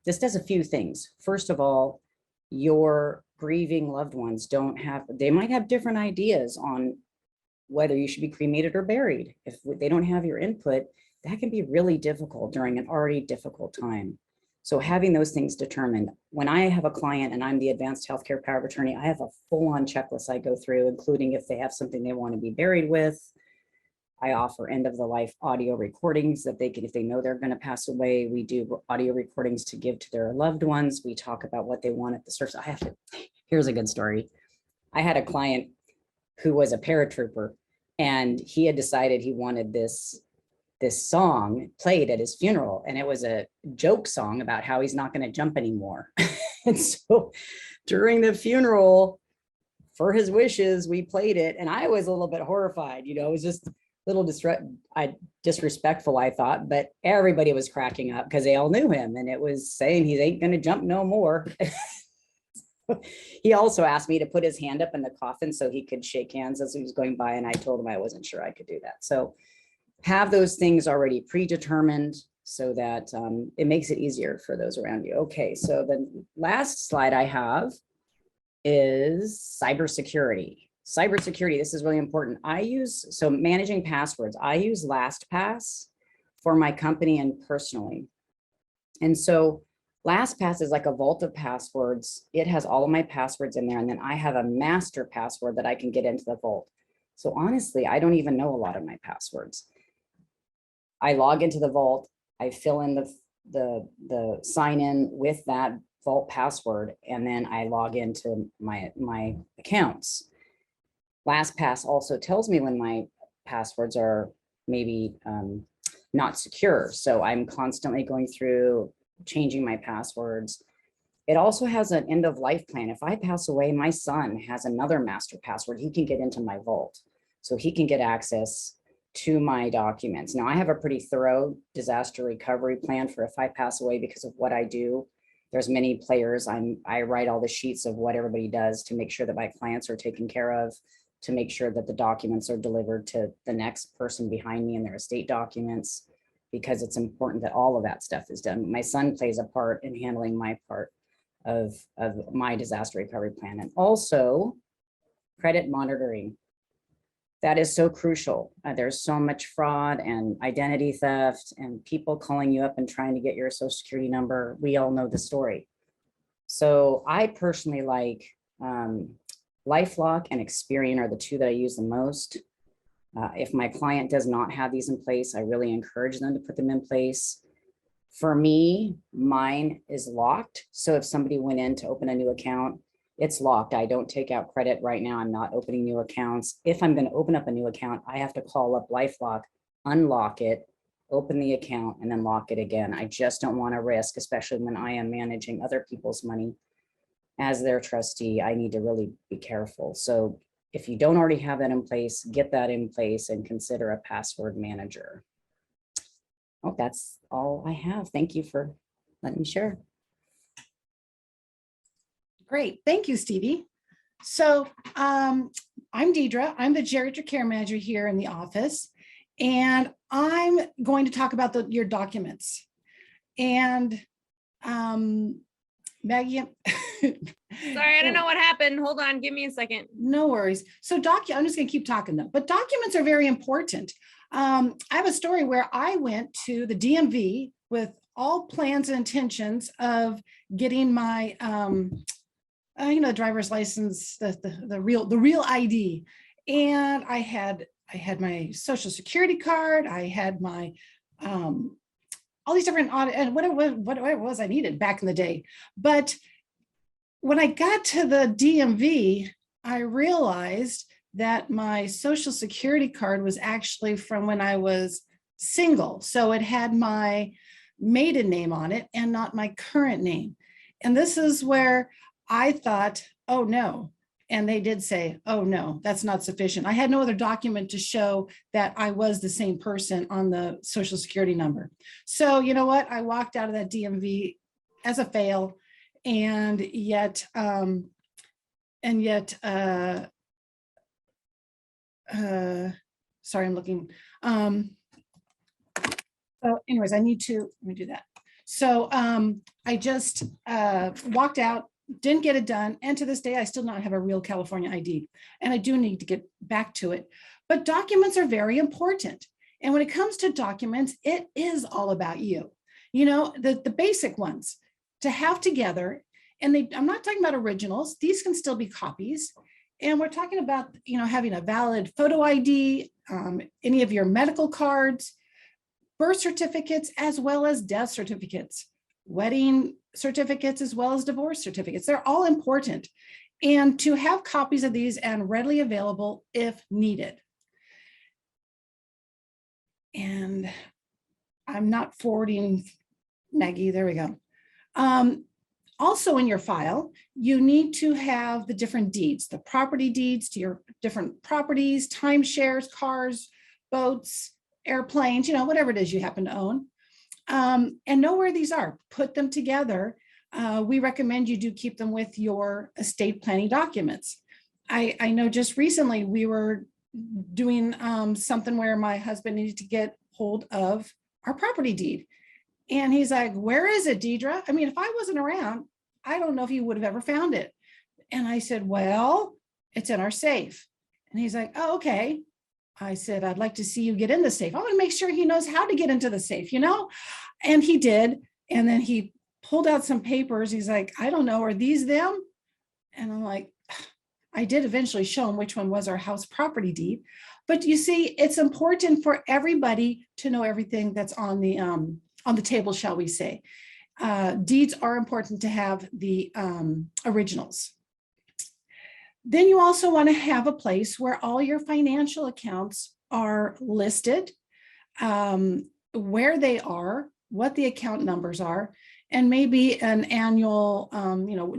Speaker 3: This does a few things. First of all, your grieving loved ones they might have different ideas on whether you should be cremated or buried. If they don't have your input, that can be really difficult during an already difficult time. So having those things determined, when I have a client and I'm the advanced healthcare power of attorney, I have a full-on checklist I go through, including if they have something they want to be buried with. I offer end of the life audio recordings that they can, if they know they're going to pass away, we do audio recordings to give to their loved ones. We talk about what they want at the service. Here's a good story. I had a client who was a paratrooper, and he had decided he wanted this song played at his funeral. And it was a joke song about how he's not going to jump anymore. And so during the funeral, for his wishes, we played it. And I was a little bit horrified, it was just a little disrespectful, I thought, but everybody was cracking up because they all knew him. And it was saying he ain't going to jump no more. He also asked me to put his hand up in the coffin so he could shake hands as he was going by. And I told him I wasn't sure I could do that. So have those things already predetermined so that it makes it easier for those around you. Okay, so the last slide I have is cybersecurity. Cybersecurity, this is really important. So managing passwords, I use LastPass for my company and personally. And so LastPass is like a vault of passwords. It has all of my passwords in there. And then I have a master password that I can get into the vault. So honestly, I don't even know a lot of my passwords. I log into the vault, I fill in the sign in with that vault password, and then I log into my accounts. LastPass also tells me when my passwords are maybe not secure. So I'm constantly going through changing my passwords. It also has an end of life plan. If I pass away, my son has another master password. He can get into my vault, so he can get access to my documents. Now I have a pretty thorough disaster recovery plan for if I pass away because of what I do. There's many players. I write all the sheets of what everybody does to make sure that my clients are taken care of, to make sure that the documents are delivered to the next person behind me in their estate documents, because it's important that all of that stuff is done. My son plays a part in handling my part of my disaster recovery plan. And also credit monitoring. That is so crucial. There's so much fraud and identity theft and people calling you up and trying to get your social security number. We all know the story. So I personally like LifeLock and Experian are the two that I use the most. If my client does not have these in place, I really encourage them to put them in place. For me, mine is locked. So if somebody went in to open a new account, it's locked. I don't take out credit right now. I'm not opening new accounts. If I'm going to open up a new account, I have to call up LifeLock, unlock it, open the account, and then lock it again. I just don't want to risk, especially when I am managing other people's money. As their trustee, I need to really be careful. So if you don't already have that in place, get that in place and consider a password manager. Oh, that's all I have. Thank you for letting me share.
Speaker 2: Great. Thank you, Stevie. So I'm Dedra. I'm the geriatric care manager here in the office, and I'm going to talk about your documents. And Maggie.
Speaker 1: Sorry, I don't know what happened. Hold on. Give me a second.
Speaker 2: No worries. So I'm just going to keep talking though, but documents are very important. I have a story where I went to the DMV with all plans and intentions of getting my driver's license, the real ID. And I had my social security card. I had my, all these different audit and what it was I needed back in the day. But when I got to the DMV, I realized that my social security card was actually from when I was single. So it had my maiden name on it and not my current name. And this is where I thought, oh no. And they did say, oh no, that's not sufficient. I had no other document to show that I was the same person on the social security number. So you know what? I walked out of that DMV as a fail, and yet, sorry, I'm looking. So anyways, let me do that. So I just walked out, didn't get it done. And to this day, I still not have a real California ID. And I do need to get back to it. But documents are very important. And when it comes to documents, it is all about you. You know, the basic ones to have together. And I'm not talking about originals. These can still be copies. And we're talking about, you know, having a valid photo ID, any of your medical cards, birth certificates, as well as death certificates, wedding certificates, as well as divorce certificates. They're all important. And to have copies of these and readily available if needed. And I'm not forwarding, Maggie, there we go. Also in your file, you need to have the different deeds, the property deeds to your different properties, timeshares, cars, boats, airplanes, you know, whatever it is you happen to own. And know where these are, put them together. We recommend you do keep them with your estate planning documents. I know just recently we were doing something where my husband needed to get hold of our property deed. And he's like, where is it, Dedra? I mean, if I wasn't around, I don't know if he would have ever found it. And I said, well, it's in our safe. And he's like, oh, okay. I said, I'd like to see you get in the safe. I want to make sure he knows how to get into the safe, you know? And he did. And then he pulled out some papers. He's like, I don't know, are these them? And I'm like, I did eventually show him which one was our house property deed. But you see, it's important for everybody to know everything that's on the table, shall we say. Deeds are important to have the originals. Then you also want to have a place where all your financial accounts are listed, where they are, what the account numbers are, and maybe an annual,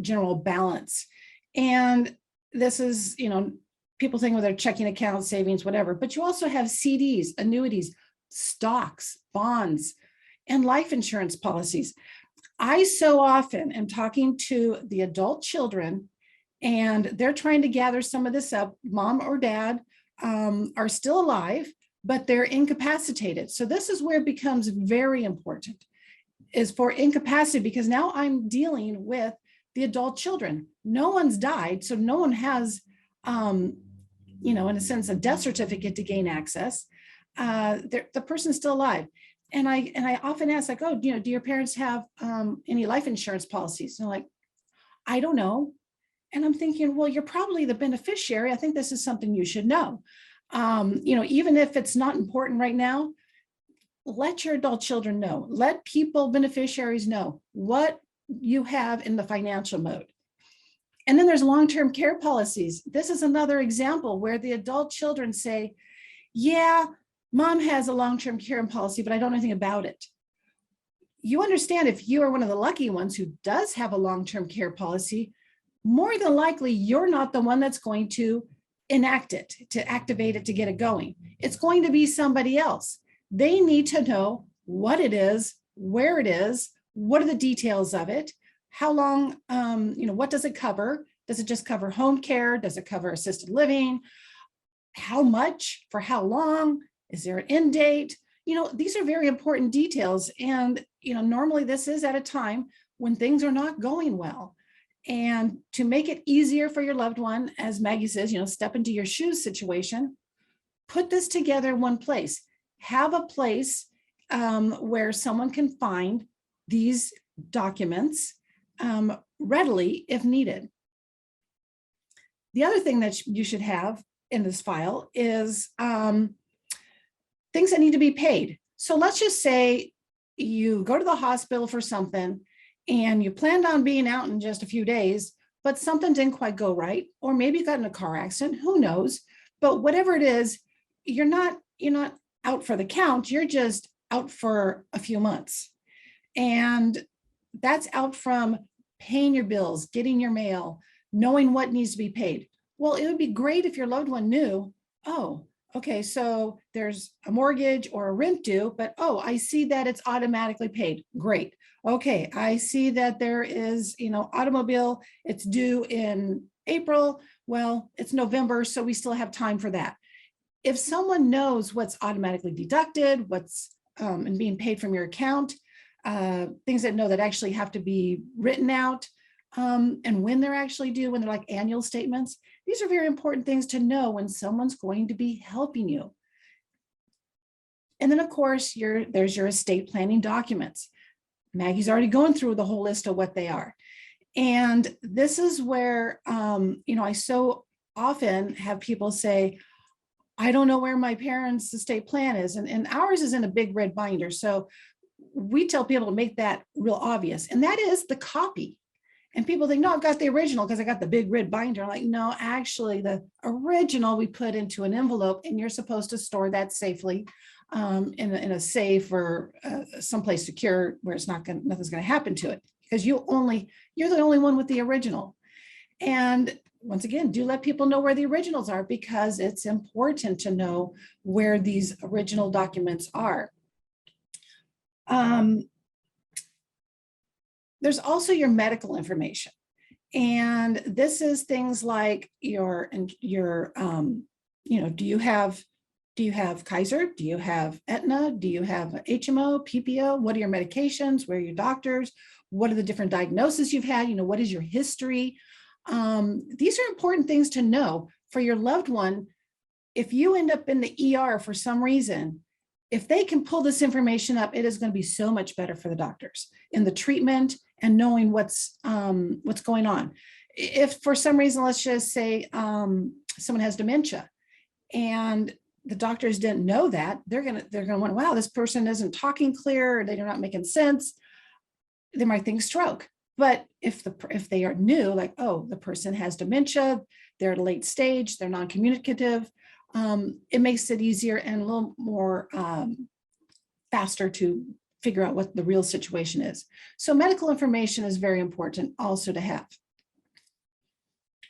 Speaker 2: general balance. And this is, people think with their checking account, savings, whatever, but you also have CDs, annuities, stocks, bonds, and life insurance policies. I so often am talking to the adult children and they're trying to gather some of this up. Mom or dad are still alive, but they're incapacitated. So this is where it becomes very important, is for incapacity, because now I'm dealing with the adult children. No one's died, so no one has, in a sense, a death certificate to gain access. The person's still alive. And I often ask, like, oh, do your parents have any life insurance policies? And they're like, I don't know. And I'm thinking, well, you're probably the beneficiary. I think this is something you should know. Even if it's not important right now, let your adult children know. Let beneficiaries know what you have in the financial mode. And then there's long-term care policies. This is another example where the adult children say, yeah, Mom has a long-term care policy, but I don't know anything about it. You understand, if you are one of the lucky ones who does have a long-term care policy, more than likely you're not the one that's going to enact it, to activate it, to get it going. It's going to be somebody else. They need to know what it is, where it is, what are the details of it, how long, what does it cover? Does it just cover home care? Does it cover assisted living? How much? For how long? Is there an end date? These are very important details. And, normally this is at a time when things are not going well. And to make it easier for your loved one, as Maggie says, step into your shoes situation, put this together in one place. Have a place where someone can find these documents readily if needed. The other thing that you should have in this file is things that need to be paid. So let's just say you go to the hospital for something and you planned on being out in just a few days, but something didn't quite go right, or maybe you got in a car accident, who knows? But whatever it is, you're not out for the count, you're just out for a few months. And that's out from paying your bills, getting your mail, knowing what needs to be paid. Well, it would be great if your loved one knew, oh, okay, so there's a mortgage or a rent due, but oh, I see that it's automatically paid. Great. Okay, I see that there is, automobile, it's due in April. Well, it's November, so we still have time for that. If someone knows what's automatically deducted, what's and being paid from your account, things that actually have to be written out, and when they're actually due, when they're like annual statements, these are very important things to know when someone's going to be helping you. And then of course, there's your estate planning documents. Maggie's already going through the whole list of what they are. And this is where, I so often have people say, I don't know where my parents' estate plan is. And ours is in a big red binder. So we tell people to make that real obvious. And that is the copy. And people think, no, I've got the original because I got the big red binder. I'm like, no, actually the original we put into an envelope, and you're supposed to store that safely in a safe or someplace secure where nothing's going to happen to it, because you're the only one with the original. And once again, do let people know where the originals are, because it's important to know where these original documents are. There's also your medical information. And this is things like do you have Kaiser? Do you have Aetna? Do you have HMO, PPO? What are your medications? Where are your doctors? What are the different diagnoses you've had? What is your history? These are important things to know for your loved one. If you end up in the ER for some reason, if they can pull this information up, it is going to be so much better for the doctors in the treatment and knowing what's going on. If for some reason, let's just say someone has dementia and the doctors didn't know that, they're gonna wonder, wow, this person isn't talking clear, or they're not making sense. They might think stroke. But if they are new, like, oh, the person has dementia, they're at a late stage, they're non-communicative, it makes it easier and a little more faster to figure out what the real situation is. So medical information is very important also to have.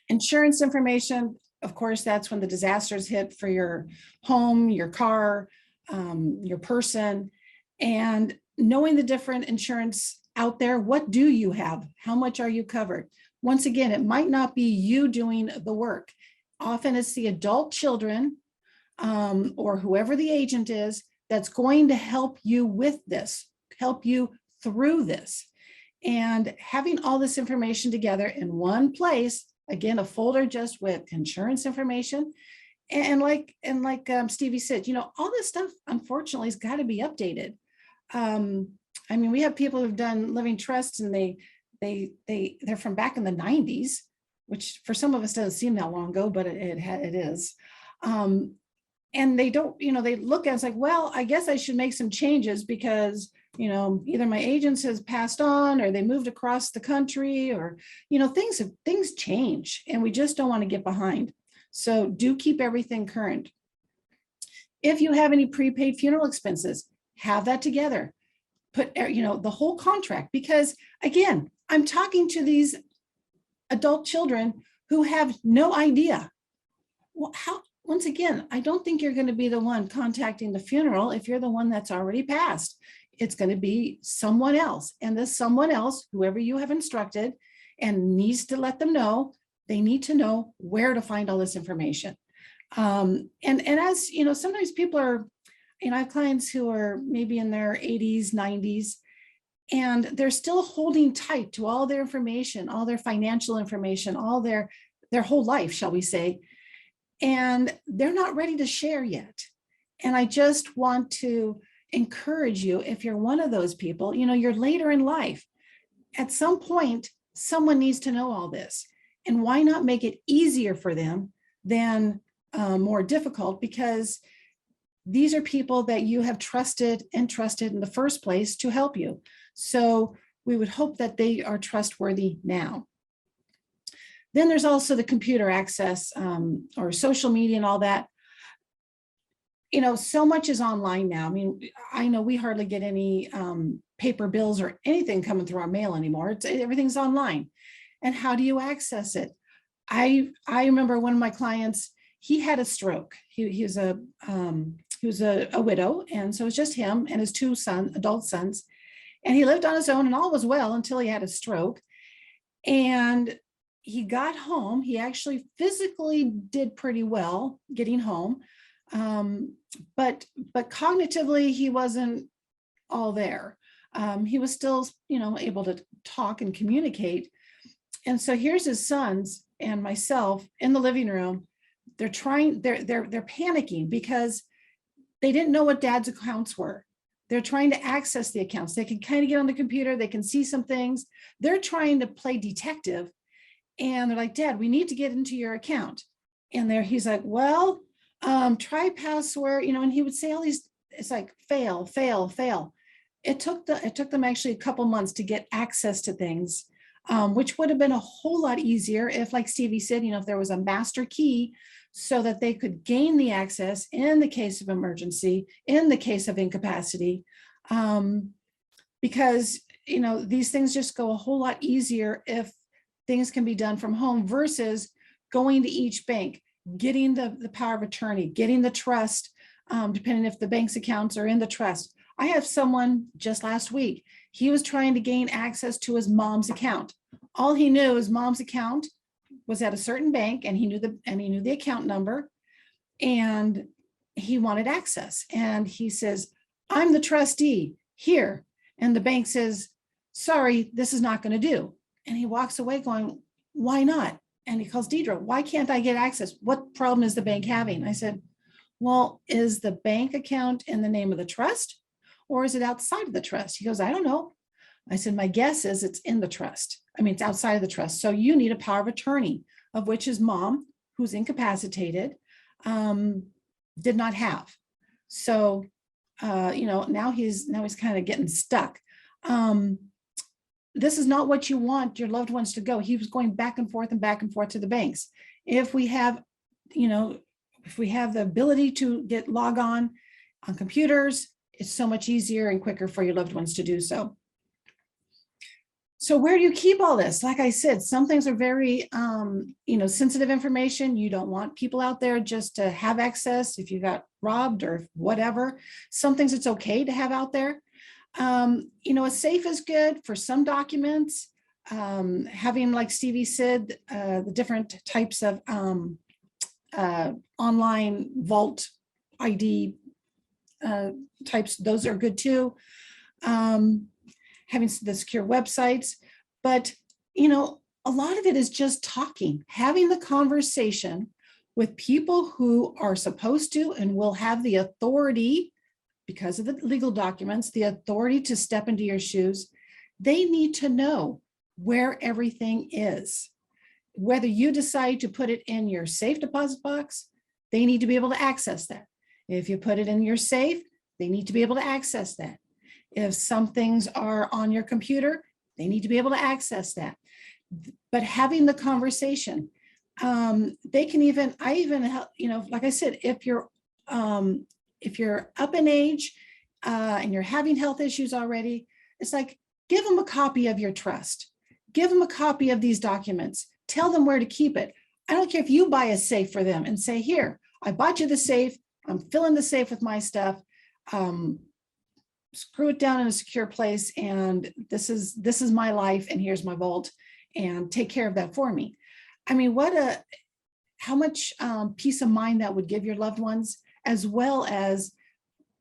Speaker 2: Insurance information, of course, that's when the disasters hit for your home, your car, your person, and knowing the different insurance out there. What do you have? How much are you covered? Once again, it might not be you doing the work. Often it's the adult children or whoever the agent is that's going to help you with this, help you through this. And having all this information together in one place, again, a folder just with insurance information. And like Stevie said, all this stuff, unfortunately, has got to be updated. I mean, we have people who've done living trusts, and they're from back in the 90s, which for some of us doesn't seem that long ago, but it is. And they don't, they look at it, it's like, well, I guess I should make some changes because, either my agents has passed on or they moved across the country, or, things change and we just don't want to get behind. So do keep everything current. If you have any prepaid funeral expenses, have that together. Put, the whole contract, because again, I'm talking to these adult children who have no idea. Well, once again, I don't think you're going to be the one contacting the funeral if you're the one that's already passed. It's going to be someone else. And this someone else, whoever you have instructed, and needs to let them know, they need to know where to find all this information. And as sometimes people are, I have clients who are maybe in their 80s, 90s, and they're still holding tight to all their information, all their financial information, all their whole life, shall we say, and they're not ready to share yet. And I just want to encourage you, if you're one of those people, you're later in life, at some point, someone needs to know all this. And why not make it easier for them than more difficult? Because these are people that you have trusted and trusted in the first place to help you. So we would hope that they are trustworthy now. Then there's also the computer access or social media and all that. So much is online now. I mean, I know we hardly get any paper bills or anything coming through our mail anymore. Everything's online. And how do you access it? I remember one of my clients, he had a stroke. He was a widow, and so it was just him and his two adult sons. And he lived on his own, and all was well until he had a stroke. And he got home. He actually physically did pretty well getting home, but cognitively he wasn't all there. He was still, able to talk and communicate. And so here's his sons and myself in the living room. They're panicking because they didn't know what dad's accounts were. They're trying to access the accounts. They can kind of get on the computer. They can see some things. They're trying to play detective. And they're like, Dad, we need to get into your account. And he's like, well, try password, and he would say all these, it's like fail, fail, fail. It took them actually a couple months to get access to things, which would have been a whole lot easier if, like Stevie said, if there was a master key so that they could gain the access in the case of emergency, in the case of incapacity, because, these things just go a whole lot easier if things can be done from home versus going to each bank, getting the power of attorney, getting the trust, depending if the bank's accounts are in the trust. I have someone just last week, he was trying to gain access to his mom's account. All he knew his mom's account was at a certain bank, and he knew the account number, and he wanted access. And he says, I'm the trustee here. And the bank says, sorry, this is not going to do. And he walks away going, why not? And he calls Dedra, why can't I get access? What problem is the bank having? I said, well, is the bank account in the name of the trust, or is it outside of the trust? He goes, I don't know. I said, my guess is it's in the trust. It's outside of the trust. So you need a power of attorney, of which his mom, who's incapacitated, did not have. So, now he's kind of getting stuck. This is not what you want your loved ones to go. He was going back and forth to the banks. If we have the ability to log on computers, it's so much easier and quicker for your loved ones to do so. So where do you keep all this? Like I said, some things are very, sensitive information. You don't want people out there just to have access if you got robbed or whatever. Some things it's okay to have out there. A safe is good for some documents. Having, like Stevie said, the different types of online vault ID types, those are good too. Having the secure websites, but a lot of it is just talking, having the conversation with people who are supposed to and will have the authority, because of the legal documents, the authority to step into your shoes. They need to know where everything is. Whether you decide to put it in your safe deposit box, they need to be able to access that. If you put it in your safe, they need to be able to access that. If some things are on your computer, they need to be able to access that. But having the conversation, they can even, like I said, if you're up in age and you're having health issues already, it's like, give them a copy of your trust. Give them a copy of these documents. Tell them where to keep it. I don't care if you buy a safe for them and say, here, I bought you the safe. I'm filling the safe with my stuff. Screw it down in a secure place. And this is my life. And here's my vault, and take care of that for me. How much peace of mind that would give your loved ones, as well as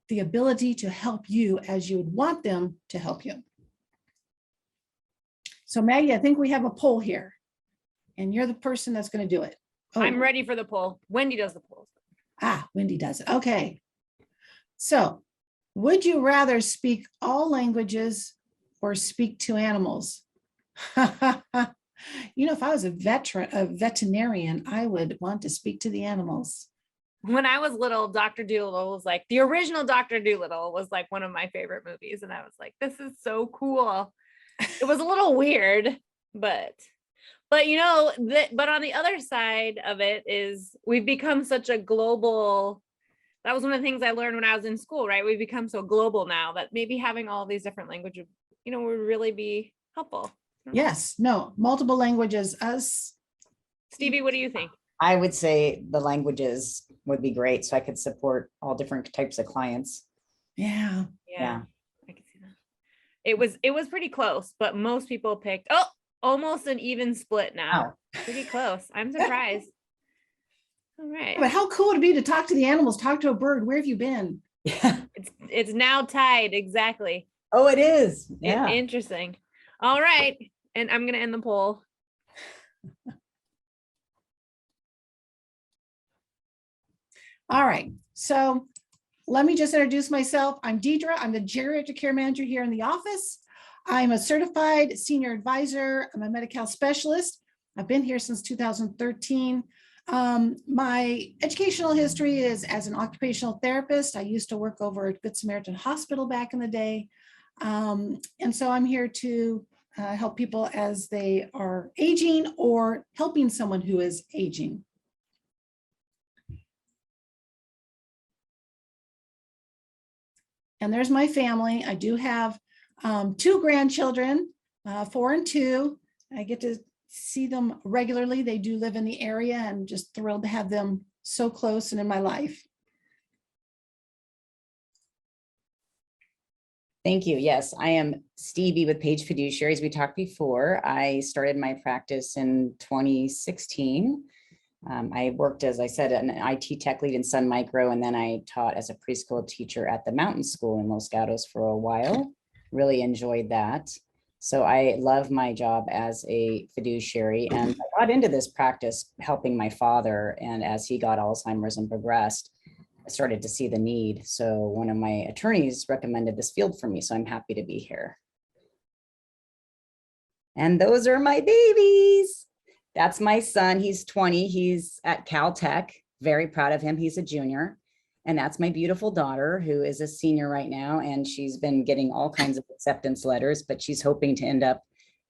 Speaker 2: the ability to help you as you would want them to help you. So Maggie, I think we have a poll here, and you're the person that's going to do it. Oh.
Speaker 1: I'm ready for the poll. Wendy does the polls.
Speaker 2: Wendy does it. Okay. So would you rather speak all languages or speak to animals? If I was a veterinarian, I would want to speak to the animals.
Speaker 1: When I was little, Dr. Dolittle was like, the original Dr. Dolittle was like one of my favorite movies. And I was like, this is so cool. It was a little weird, but on the other side of it is we've become such a global, that was one of the things I learned when I was in school, right? We've become so global now that maybe having all these different languages, would really be helpful.
Speaker 2: Yes, no, multiple languages.
Speaker 1: Stevie, what do you think?
Speaker 3: I would say the languages would be great, so I could support all different types of clients.
Speaker 2: Yeah.
Speaker 1: Yeah, I can see that. It was pretty close, but most people picked, almost an even split now.
Speaker 3: Wow.
Speaker 1: Pretty close. I'm surprised. All right.
Speaker 2: But how cool would it be to talk to the animals, talk to a bird? Where have you been?
Speaker 3: Yeah.
Speaker 1: It's now tied. Exactly.
Speaker 3: Oh, it is. Yeah.
Speaker 1: Interesting. All right. And I'm going to end the poll.
Speaker 2: All right. So let me just introduce myself. I'm Dedra. I'm the geriatric care manager here in the office. I'm a certified senior advisor. I'm a Medi-Cal specialist. I've been here since 2013. My educational history is as an occupational therapist. I used to work over at Good Samaritan Hospital back in the day. And so I'm here to help people as they are aging or helping someone who is aging. And there's my family. I do have 2 grandchildren, 4 and 2. I get to see them regularly. They do live in the area, and just thrilled to have them so close and in my life.
Speaker 3: Thank you. Yes, I am Stevie with Paige Fiduciary. As we talked before, I started my practice in 2016. I worked, as I said, an IT tech lead in Sun Micro, and then I taught as a preschool teacher at the Mountain School in Los Gatos for a while. Really enjoyed that. So I love my job as a fiduciary, and I got into this practice helping my father. And as he got Alzheimer's and progressed, I started to see the need. So one of my attorneys recommended this field for me. So I'm happy to be here. And those are my babies. That's my son. He's 20. He's at Caltech. Very proud of him. He's a junior. And that's my beautiful daughter, who is a senior right now. And she's been getting all kinds of acceptance letters, but she's hoping to end up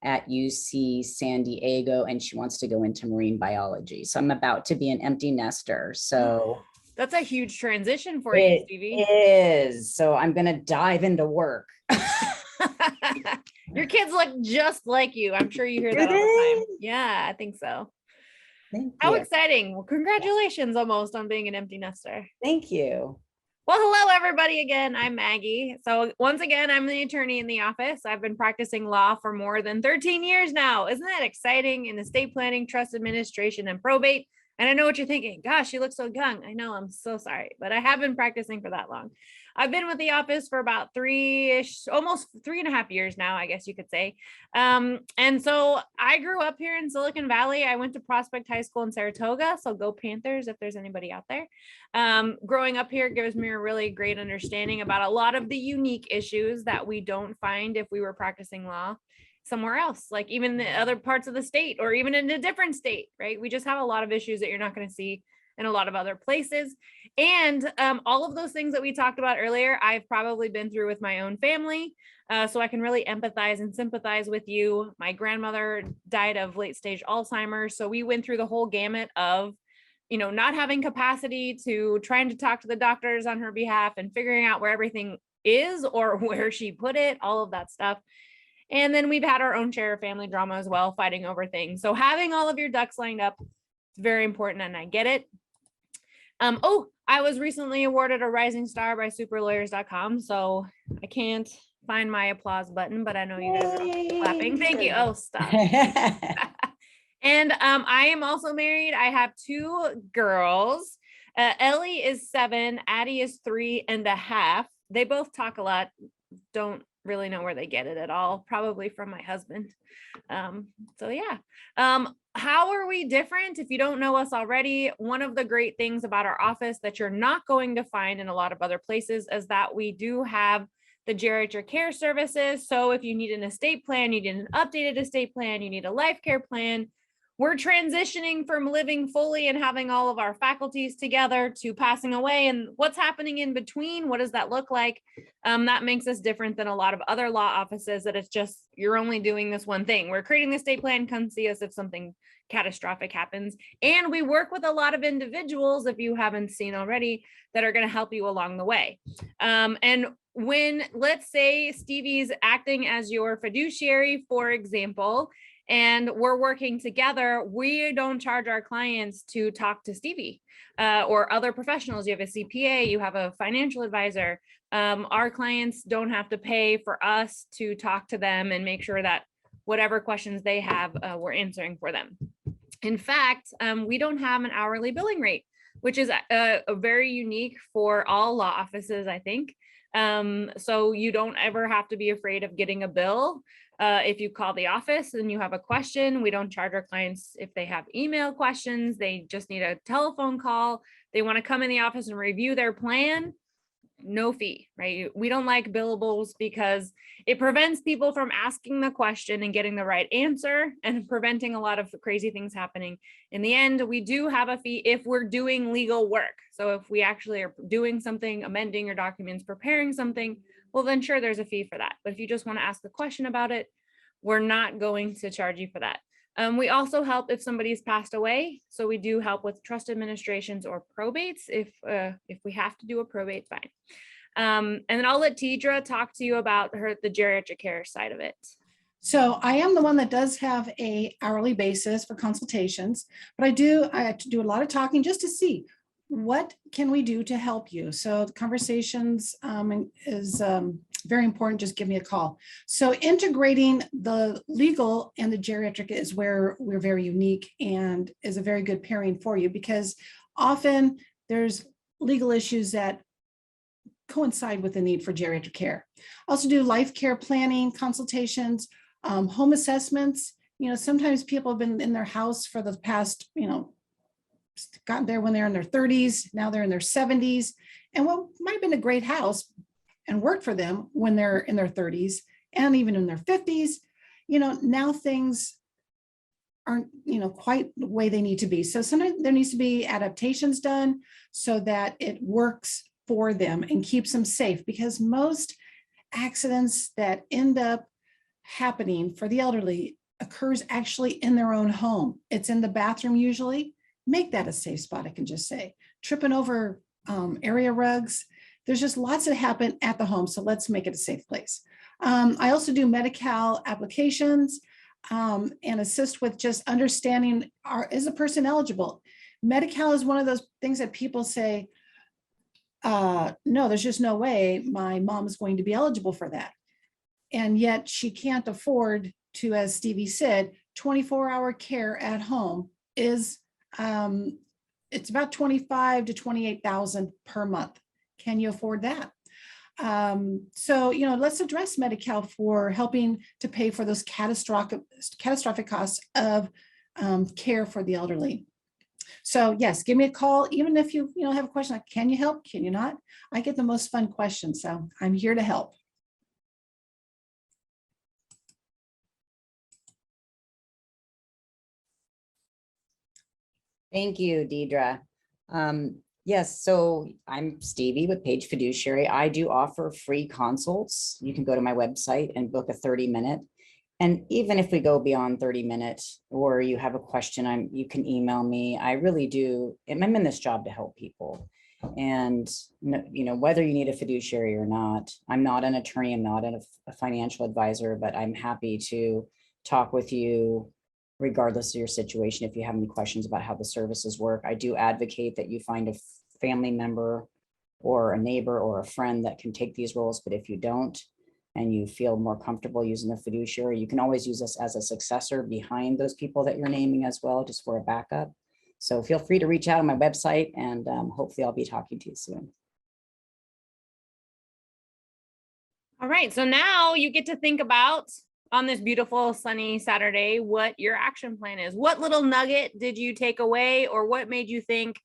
Speaker 3: at UC San Diego, and she wants to go into marine biology. So I'm about to be an empty nester. So
Speaker 1: that's a huge transition for you, Stevie.
Speaker 3: It is. So I'm going to dive into work.
Speaker 1: Your kids look just like you. I'm sure you hear that all the time. Yeah, I think so. How exciting. Well, congratulations almost on being an empty nester.
Speaker 3: Thank you.
Speaker 1: Well, hello, everybody. Again, I'm Maggie. So once again, I'm the attorney in the office. I've been practicing law for more than 13 years now. Isn't that exciting? In estate planning, trust administration, and probate. And I know what you're thinking. Gosh, you look so young. I know, I'm so sorry, but I have been practicing for that long. I've been with the office for about almost 3.5 years now, I guess you could say. And so I grew up here in Silicon Valley. I went to Prospect High School in Saratoga. So go Panthers if there's anybody out there. Growing up here gives me a really great understanding about a lot of the unique issues that we don't find if we were practicing law somewhere else, like even the other parts of the state or even in a different state, right? We just have a lot of issues that you're not going to see in a lot of other places. And all of those things that we talked about earlier, I've probably been through with my own family. So I can really empathize and sympathize with you. My grandmother died of late stage Alzheimer's. So we went through the whole gamut of, not having capacity to trying to talk to the doctors on her behalf and figuring out where everything is or where she put it, all of that stuff. And then we've had our own share of family drama as well, fighting over things. So having all of your ducks lined up is very important, and I get it. I was recently awarded a Rising Star by superlawyers.com, so I can't find my applause button, but I know you guys are clapping. Thank you. Oh, stop. And I am also married. I have 2 girls. Ellie is 7, Addie is 3.5. They both talk a lot. Don't really know where they get it at all, probably from my husband. So yeah. How are we different? If you don't know us already, one of the great things about our office that you're not going to find in a lot of other places is that we do have the geriatric care services. So if you need an estate plan, you need an updated estate plan, you need a life care plan, we're transitioning from living fully and having all of our faculties together to passing away. And what's happening in between? What does that look like? That makes us different than a lot of other law offices that it's just, you're only doing this one thing. We're creating the estate plan, come see us if something catastrophic happens. And we work with a lot of individuals, if you haven't seen already, that are going to help you along the way. And when, let's say Stevie's acting as your fiduciary, for example, and we're working together. We don't charge our clients to talk to Stevie or other professionals. You have a CPA, you have a financial advisor. Our clients don't have to pay for us to talk to them and make sure that whatever questions they have, we're answering for them. In fact, we don't have an hourly billing rate, which is a very unique for all law offices, I think. So you don't ever have to be afraid of getting a bill. If you call the office and you have a question, we don't charge our clients if they have email questions. They just need a telephone call. They want to come in the office and review their plan. No fee, right? We don't like billables because it prevents people from asking the question and getting the right answer and preventing a lot of crazy things happening. In the end, we do have a fee if we're doing legal work. So if we actually are doing something, amending your documents, preparing something, well, then sure, there's a fee for that. But if you just want to ask a question about it, we're not going to charge you for that. We also help if somebody's passed away. So we do help with trust administrations or probates if we have to do a probate, fine. And then I'll let Dedra talk to you about the geriatric care side of it.
Speaker 2: So I am the one that does have a hourly basis for consultations, but I have to do a lot of talking just to see what can we do to help you. So the conversations is very important. Just give me a call. So integrating the legal and the geriatric is where we're very unique and is a very good pairing for you, because often there's legal issues that coincide with the need for geriatric care. Also do life care planning, consultations, home assessments. Sometimes people have been in their house for the past, got there when they're in their 30s, now they're in their 70s, and what might have been a great house and worked for them when they're in their 30s and even in their 50s, now things aren't, quite the way they need to be. So sometimes there needs to be adaptations done so that it works for them and keeps them safe, because most accidents that end up happening for the elderly occurs actually in their own home. It's in the bathroom usually. Make that a safe spot, I can just say. Tripping over area rugs. There's just lots that happen at the home, so let's make it a safe place. I also do Medi-Cal applications and assist with just understanding, is a person eligible? Medi-Cal is one of those things that people say, no, there's just no way my mom is going to be eligible for that. And yet she can't afford to, as Stevie said, 24-hour care at home is, it's about $25,000 to $28,000 per month. Can you afford that? So, let's address Medi-Cal for helping to pay for those catastrophic costs of care for the elderly. So yes, give me a call, even if you have a question like, can you help? Can you not? I get the most fun questions, so I'm here to help.
Speaker 3: Thank you, Dedra. Yes, so I'm Stevie with Paige Fiduciary. I do offer free consults. You can go to my website and book a 30-minute. And even if we go beyond 30 minutes or you have a question, you can email me. I really do. I'm in this job to help people. And, whether you need a fiduciary or not, I'm not an attorney, I'm not a financial advisor, but I'm happy to talk with you regardless of your situation. If you have any questions about how the services work, I do advocate that you find a family member or a neighbor or a friend that can take these roles. But if you don't, and you feel more comfortable using a fiduciary, you can always use us as a successor behind those people that you're naming as well, just for a backup. So feel free to reach out on my website, and hopefully I'll be talking to you soon.
Speaker 1: All right, so now you get to think about, on this beautiful sunny Saturday, what your action plan is. What little nugget did you take away, or what made you think,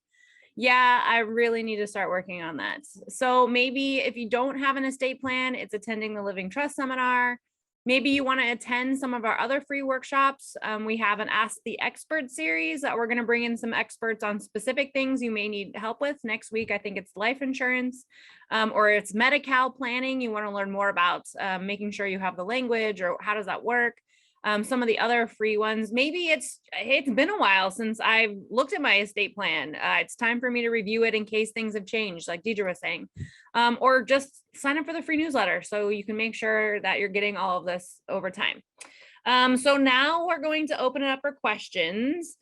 Speaker 1: yeah, I really need to start working on that? So maybe if you don't have an estate plan, it's attending the Living Trust seminar. Maybe you want to attend some of our other free workshops. We have an Ask the Expert series that we're going to bring in some experts on specific things you may need help with. Next week, I think it's life insurance, or it's Medi-Cal planning. You want to learn more about making sure you have the language, or how does that work? Some of the other free ones, maybe it's been a while since I've looked at my estate plan. It's time for me to review it in case things have changed, like Dedra was saying, or just sign up for the free newsletter so you can make sure that you're getting all of this over time. So now we're going to open it up for questions.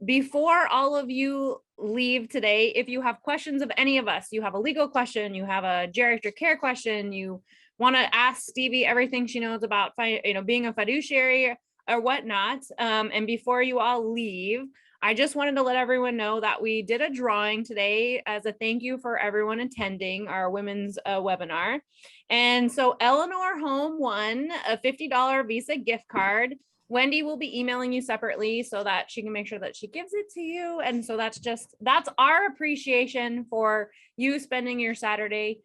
Speaker 1: Before all of you leave today, if you have questions of any of us, you have a legal question, you have a geriatric care question, you want to ask Stevie everything she knows about being a fiduciary or whatnot. And before you all leave, I just wanted to let everyone know that we did a drawing today as a thank you for everyone attending our women's webinar. And so Eleanor Home won a $50 Visa gift card. Wendy will be emailing you separately so that she can make sure that she gives it to you. And so that's our appreciation for you spending your Saturday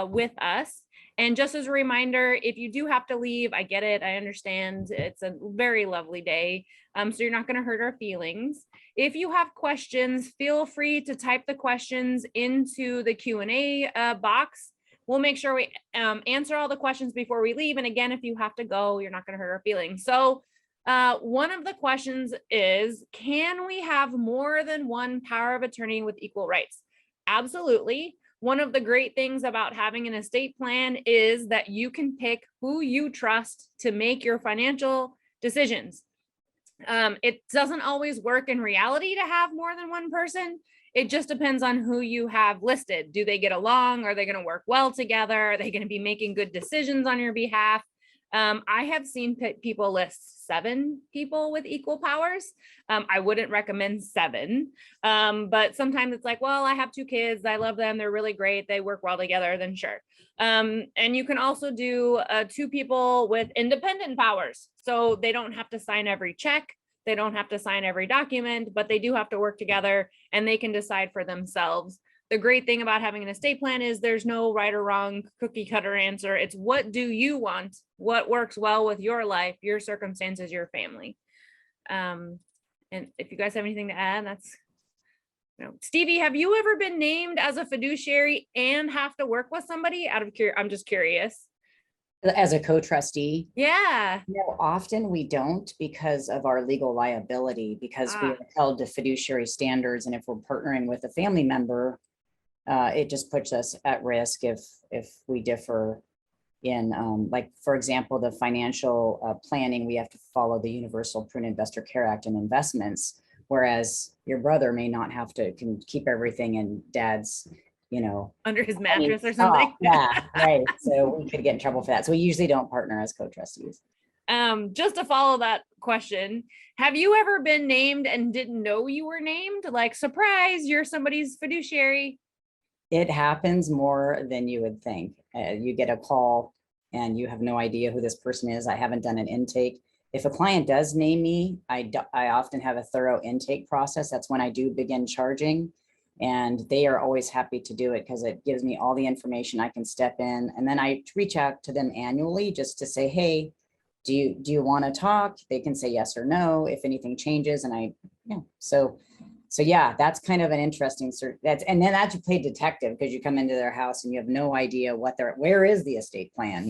Speaker 1: with us. And just as a reminder, if you do have to leave, I get it. I understand it's a very lovely day. So you're not going to hurt our feelings. If you have questions, feel free to type the questions into the Q&A box. We'll make sure we answer all the questions before we leave. And again, if you have to go, you're not going to hurt our feelings. So one of the questions is, can we have more than one power of attorney with equal rights? Absolutely. One of the great things about having an estate plan is that you can pick who you trust to make your financial decisions. It doesn't always work in reality to have more than one person. It just depends on who you have listed. Do they get along? Are they going to work well together? Are they going to be making good decisions on your behalf? I have seen people list 7 people with equal powers. I wouldn't recommend 7, but sometimes it's like, well, I have 2 kids. I love them. They're really great. They work well together. Then sure. And you can also do 2 people with independent powers. So they don't have to sign every check. They don't have to sign every document, but they do have to work together and they can decide for themselves. The great thing about having an estate plan is there's no right or wrong cookie cutter answer. It's what do you want? What works well with your life, your circumstances, your family. And if you guys have anything to add, that's, Stevie, have you ever been named as a fiduciary and have to work with somebody? I'm just curious.
Speaker 3: As a co-trustee?
Speaker 1: Yeah.
Speaker 3: No, often we don't because of our legal liability, because we are held to fiduciary standards. And if we're partnering with a family member, it just puts us at risk if we differ in, like, for example, the financial planning, we have to follow the Universal Prudent Investor Care Act and investments, whereas your brother may not have to, can keep everything in dad's,
Speaker 1: under his mattress or something.
Speaker 3: Yeah, right. So we could get in trouble for that. So we usually don't partner as co-trustees.
Speaker 1: Just to follow that question, have you ever been named and didn't know you were named? Like, surprise, you're somebody's fiduciary.
Speaker 3: It happens more than you would think. You get a call and you have no idea who this person is. I haven't done an intake. If a client does name me, I often have a thorough intake process. That's when I do begin charging. And they are always happy to do it because it gives me all the information. I can step in, and then I reach out to them annually just to say, hey, do you want to talk? They can say yes or no if anything changes. And so yeah, that's kind of an interesting and then that's you play detective because you come into their house and you have no idea where is the estate plan,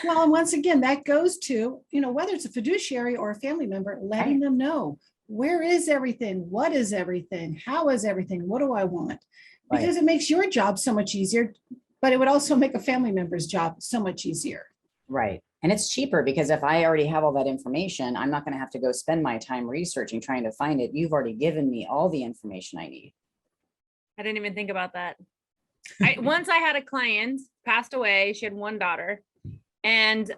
Speaker 2: Well, and once again, that goes to, whether it's a fiduciary or a family member, letting them know, where is everything? What is everything? How is everything? What do I want? Because it makes your job so much easier, but it would also make a family member's job so much easier.
Speaker 3: Right. And it's cheaper because if I already have all that information, I'm not going to have to go spend my time researching, trying to find it. You've already given me all the information I need.
Speaker 1: I didn't even think about that. Once I had a client passed away. She had 1 daughter, and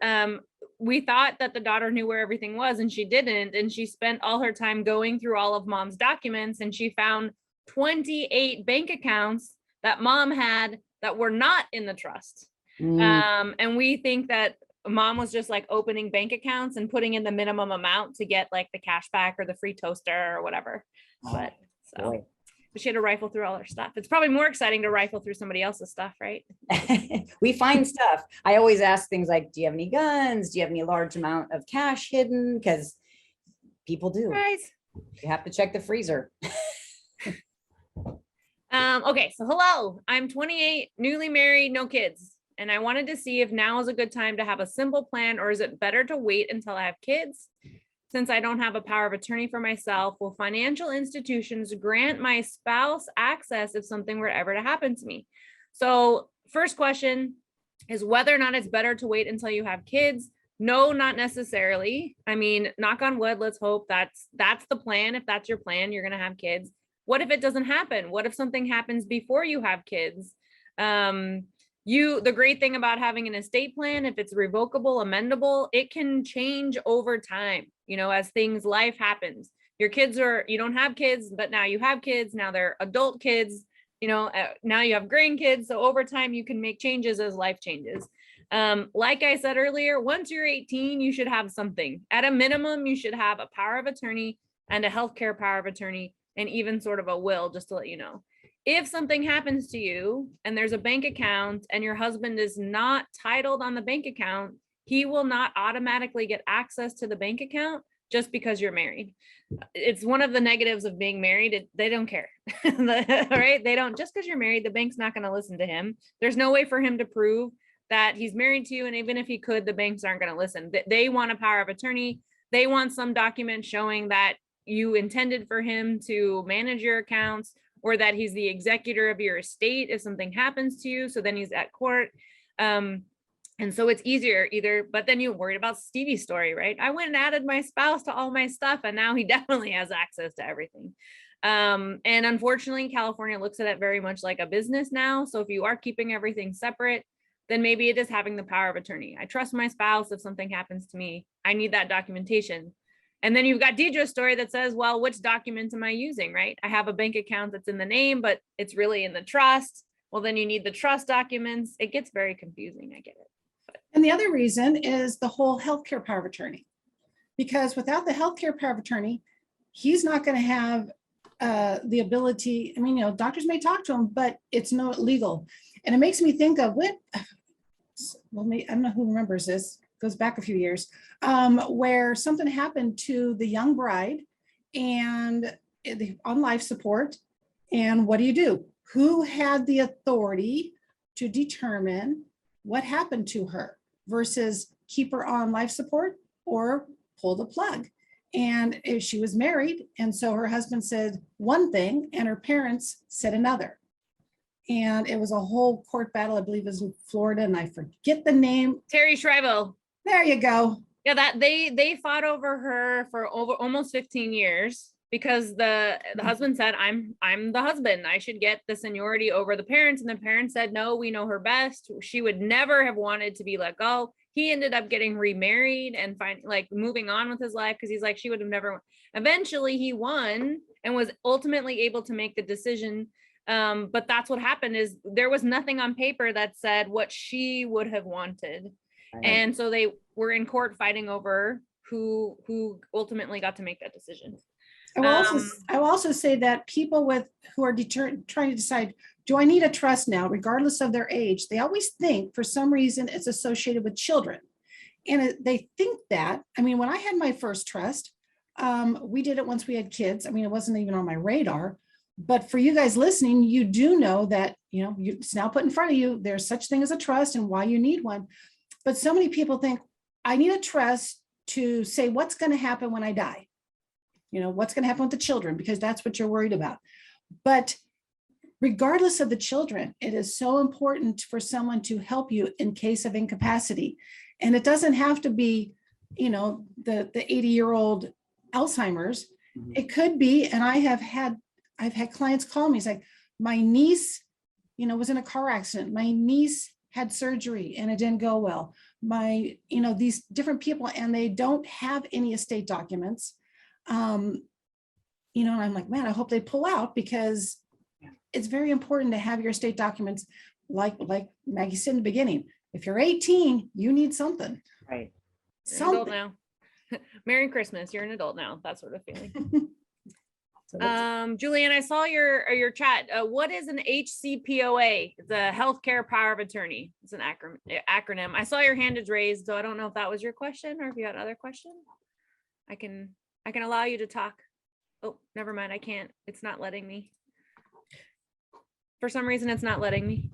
Speaker 1: we thought that the daughter knew where everything was, and she didn't. And she spent all her time going through all of mom's documents, and she found 28 bank accounts that mom had that were not in the trust. And we think that mom was just like opening bank accounts and putting in the minimum amount to get like the cash back or the free toaster or whatever. But she had to rifle through all her stuff. It's probably more exciting to rifle through somebody else's stuff, right?
Speaker 3: We find stuff. I always ask things like, do you have any guns? Do you have any large amount of cash hidden? Because people do.
Speaker 1: Right.
Speaker 3: You have to check the freezer.
Speaker 1: Okay, so hello, I'm 28, newly married, no kids. And I wanted to see if now is a good time to have a simple plan, or is it better to wait until I have kids? Since I don't have a power of attorney for myself, will financial institutions grant my spouse access if something were ever to happen to me? So first question is whether or not it's better to wait until you have kids. No, not necessarily. I mean, knock on wood, let's hope that's the plan. If that's your plan, you're going to have kids. What if it doesn't happen? What if something happens before you have kids? The great thing about having an estate plan, if it's revocable, amendable, it can change over time, as life happens. You don't have kids, but now you have kids. Now they're adult kids, now you have grandkids. So over time, you can make changes as life changes. Like I said earlier, once you're 18, you should have something. At a minimum, you should have a power of attorney and a healthcare power of attorney, and even sort of a will, just to let you know. If something happens to you and there's a bank account and your husband is not titled on the bank account, he will not automatically get access to the bank account just because you're married. It's one of the negatives of being married. They don't care, right? They don't, just because you're married, the bank's not going to listen to him. There's no way for him to prove that he's married to you. And even if he could, the banks aren't going to listen. They want a power of attorney. They want some document showing that you intended for him to manage your accounts, or that he's the executor of your estate if something happens to you. So then he's at court. And so it's easier either, but then you're worried about Stevie's story, right? I went and added my spouse to all my stuff, and now he definitely has access to everything. And unfortunately, California looks at it very much like a business now. So if you are keeping everything separate, then maybe it is having the power of attorney. I trust my spouse. If something happens to me, I need that documentation. And then you've got Dedra's story that says, well, which documents am I using, right? I have a bank account that's in the name, but it's really in the trust. Well, then you need the trust documents. It gets very confusing. I get it. But.
Speaker 2: And the other reason is the whole healthcare power of attorney, because without the healthcare power of attorney, he's not going to have the ability. I mean, doctors may talk to him, but it's not legal. And it makes me think of I don't know who remembers this. Goes back a few years, where something happened to the young bride and on life support. And what do? Who had the authority to determine what happened to her versus keep her on life support or pull the plug? And if she was married, and so her husband said one thing and her parents said another. And it was a whole court battle. I believe it was in Florida, and I forget the name.
Speaker 1: Terry Shriver.
Speaker 2: There you go.
Speaker 1: Yeah, that they fought over her for over almost 15 years because the husband said, I'm the husband. I should get the seniority over the parents. And the parents said, no, we know her best. She would never have wanted to be let go. He ended up getting remarried and moving on with his life because he's like, she would have never. Eventually he won and was ultimately able to make the decision. But that's what happened is there was nothing on paper that said what she would have wanted. And so they were in court fighting over who ultimately got to make that decision.
Speaker 2: I will also say that people who are trying to decide, do I need a trust now, regardless of their age, they always think for some reason it's associated with children. And they think that, I mean, when I had my first trust, we did it once we had kids. I mean, it wasn't even on my radar. But for you guys listening, you do know that, it's now put in front of you, there's such thing as a trust and why you need one. But so many people think, I need a trust to say what's going to happen when I die. What's going to happen with the children, because that's what you're worried about. But regardless of the children, it is so important for someone to help you in case of incapacity. And it doesn't have to be, the 80-year-old Alzheimer's. Mm-hmm. It could be, and I've had clients call me, it's like, my niece, was in a car accident. My niece had surgery and it didn't go well. These different people, and they don't have any estate documents. And I'm like, man, I hope they pull out, because it's very important to have your estate documents. Like Maggie said in the beginning, if you're 18, you need something.
Speaker 1: Right. You're an adult now. Merry Christmas. You're an adult now. That sort of feeling. Julianne, I saw your chat. What is an Hcpoa? It's a healthcare power of attorney. It's an acronym. I saw your hand is raised, so I don't know if that was your question or if you had other questions. I can allow you to talk. Oh, never mind. I can't. It's not letting me. For some reason, it's not letting me.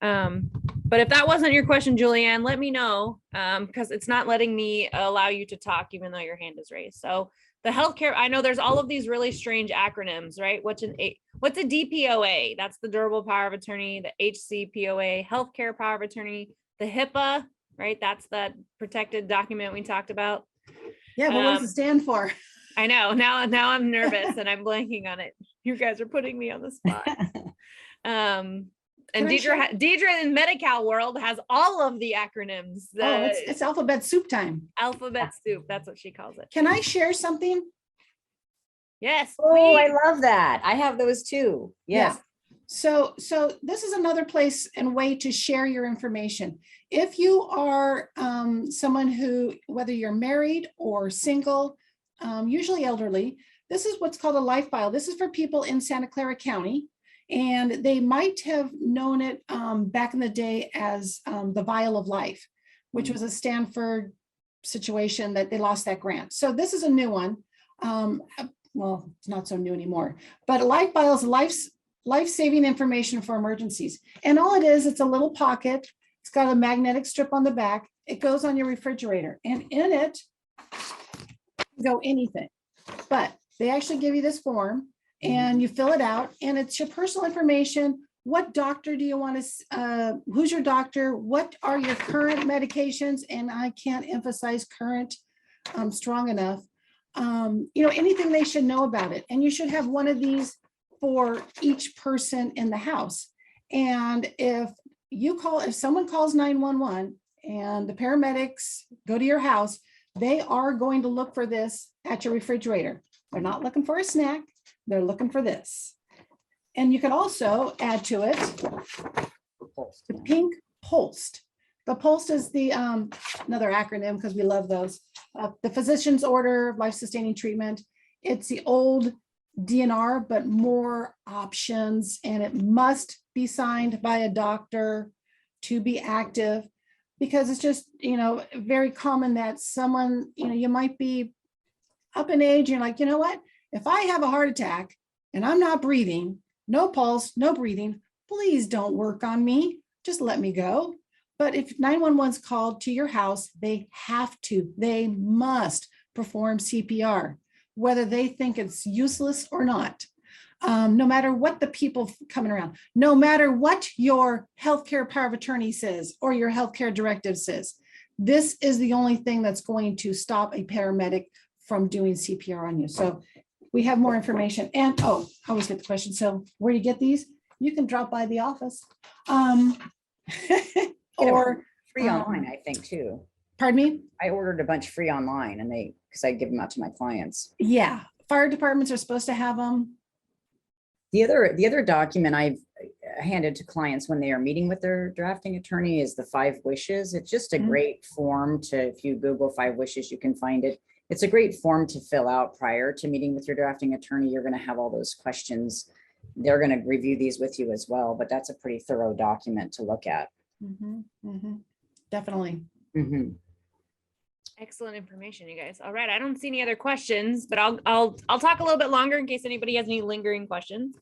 Speaker 1: But if that wasn't your question, Julianne, let me know, because it's not letting me allow you to talk, even though your hand is raised. So the healthcare, I know there's all of these really strange acronyms, right? What's a DPOA? That's the durable power of attorney. The Hcpoa, healthcare power of attorney. The Hipaa right? That's that protected document we talked about.
Speaker 2: Yeah, but what does it stand for?
Speaker 1: I know, now I'm nervous and I'm blanking on it. You guys are putting me on the spot. And Dedra in Medi-Cal world has all of the acronyms.
Speaker 2: It's alphabet soup time.
Speaker 1: Alphabet soup, that's what she calls it.
Speaker 2: Can I share something?
Speaker 1: Yes.
Speaker 3: Oh,
Speaker 1: please.
Speaker 3: I love that. I have those too. Yes.
Speaker 2: Yeah. So this is another place and way to share your information. If you are someone who, whether you're married or single, usually elderly, this is what's called a life file. This is for people in Santa Clara County, and they might have known it back in the day as the Vial of Life, which was a Stanford situation that they lost that grant. So this is a new one. Well, it's not so new anymore, but a life file is life-saving information for emergencies. And all it is, it's a little pocket. It's got a magnetic strip on the back. It goes on your refrigerator, and in it go anything. But they actually give you this form and you fill it out, and it's your personal information. What doctor do you want to, who's your doctor? What are your current medications? And I can't emphasize current strong enough. Anything they should know about it. And you should have one of these for each person in the house. And if someone calls 911 and the paramedics go to your house, they are going to look for this at your refrigerator. They're not looking for a snack. They're looking for this. And you can also add to it the pink POLST. The POLST is the another acronym because we love those. The physician's order of life-sustaining treatment. It's the old DNR, but more options, and it must be signed by a doctor to be active, because it's just, very common that someone, you might be up in age, and you're like, you know what, if I have a heart attack and I'm not breathing, no pulse, no breathing, please don't work on me, just let me go. But if 911's called to your house, they must perform CPR, whether they think it's useless or not. No matter what the people coming around, no matter what your healthcare power of attorney says or your healthcare directive says, this is the only thing that's going to stop a paramedic from doing CPR on you. So we have more information. And I always get the question, so where do you get these? You can drop by the office. Or
Speaker 3: free online, I think too.
Speaker 2: Pardon me?
Speaker 3: I ordered a bunch free online, and because I give them out to my clients.
Speaker 2: Yeah, fire departments are supposed to have them.
Speaker 3: The other document I've handed to clients when they are meeting with their drafting attorney is the 5 wishes. It's just a great form if you Google 5 wishes, you can find it. It's a great form to fill out prior to meeting with your drafting attorney. You're going to have all those questions. They're going to review these with you as well, but that's a pretty thorough document to look at.
Speaker 2: Definitely.
Speaker 1: Excellent information, you guys. All right, I don't see any other questions, but I'll talk a little bit longer in case anybody has any lingering questions.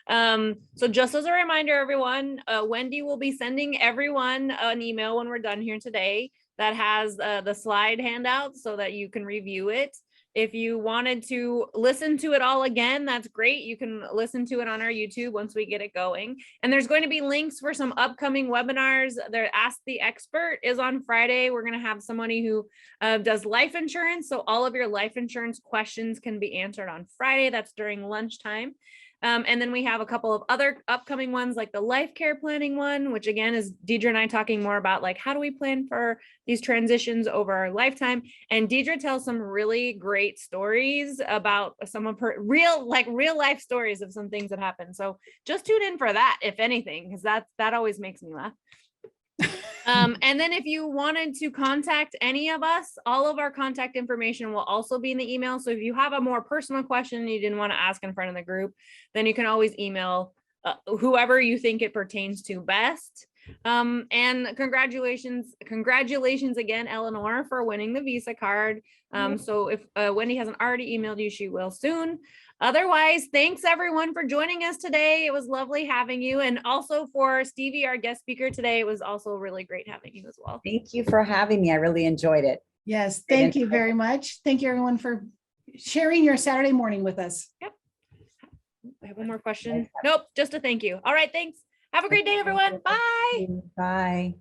Speaker 1: So just as a reminder, everyone, Wendy will be sending everyone an email when we're done here today that has the slide handout so that you can review it. If you wanted to listen to it all again, that's great. You can listen to it on our YouTube once we get it going. And there's going to be links for some upcoming webinars. Their Ask the Expert is on Friday. We're going to have somebody who does life insurance. So all of your life insurance questions can be answered on Friday. That's during lunchtime. And then we have a couple of other upcoming ones, like the life care planning one, which again is Dedra and I talking more about like, how do we plan for these transitions over our lifetime? And Dedra tells some really great stories about some of her real life stories of some things that happen. So just tune in for that, if anything, because that always makes me laugh. And then if you wanted to contact any of us, all of our contact information will also be in the email. So if you have a more personal question you didn't want to ask in front of the group, then you can always email whoever you think it pertains to best. And congratulations again, Eleanor, for winning the Visa card. So if Wendy hasn't already emailed you, she will soon. Otherwise, thanks everyone for joining us today. It was lovely having you. And also for Stevie, our guest speaker today, it was also really great having you as well.
Speaker 3: Thank you for having me. I really enjoyed it.
Speaker 2: Yes, thank you very much. Thank you everyone for sharing your Saturday morning with us.
Speaker 1: Yep. I have one more question. Nope, just a thank you. All right, thanks. Have a great day, everyone. Bye.
Speaker 3: Bye.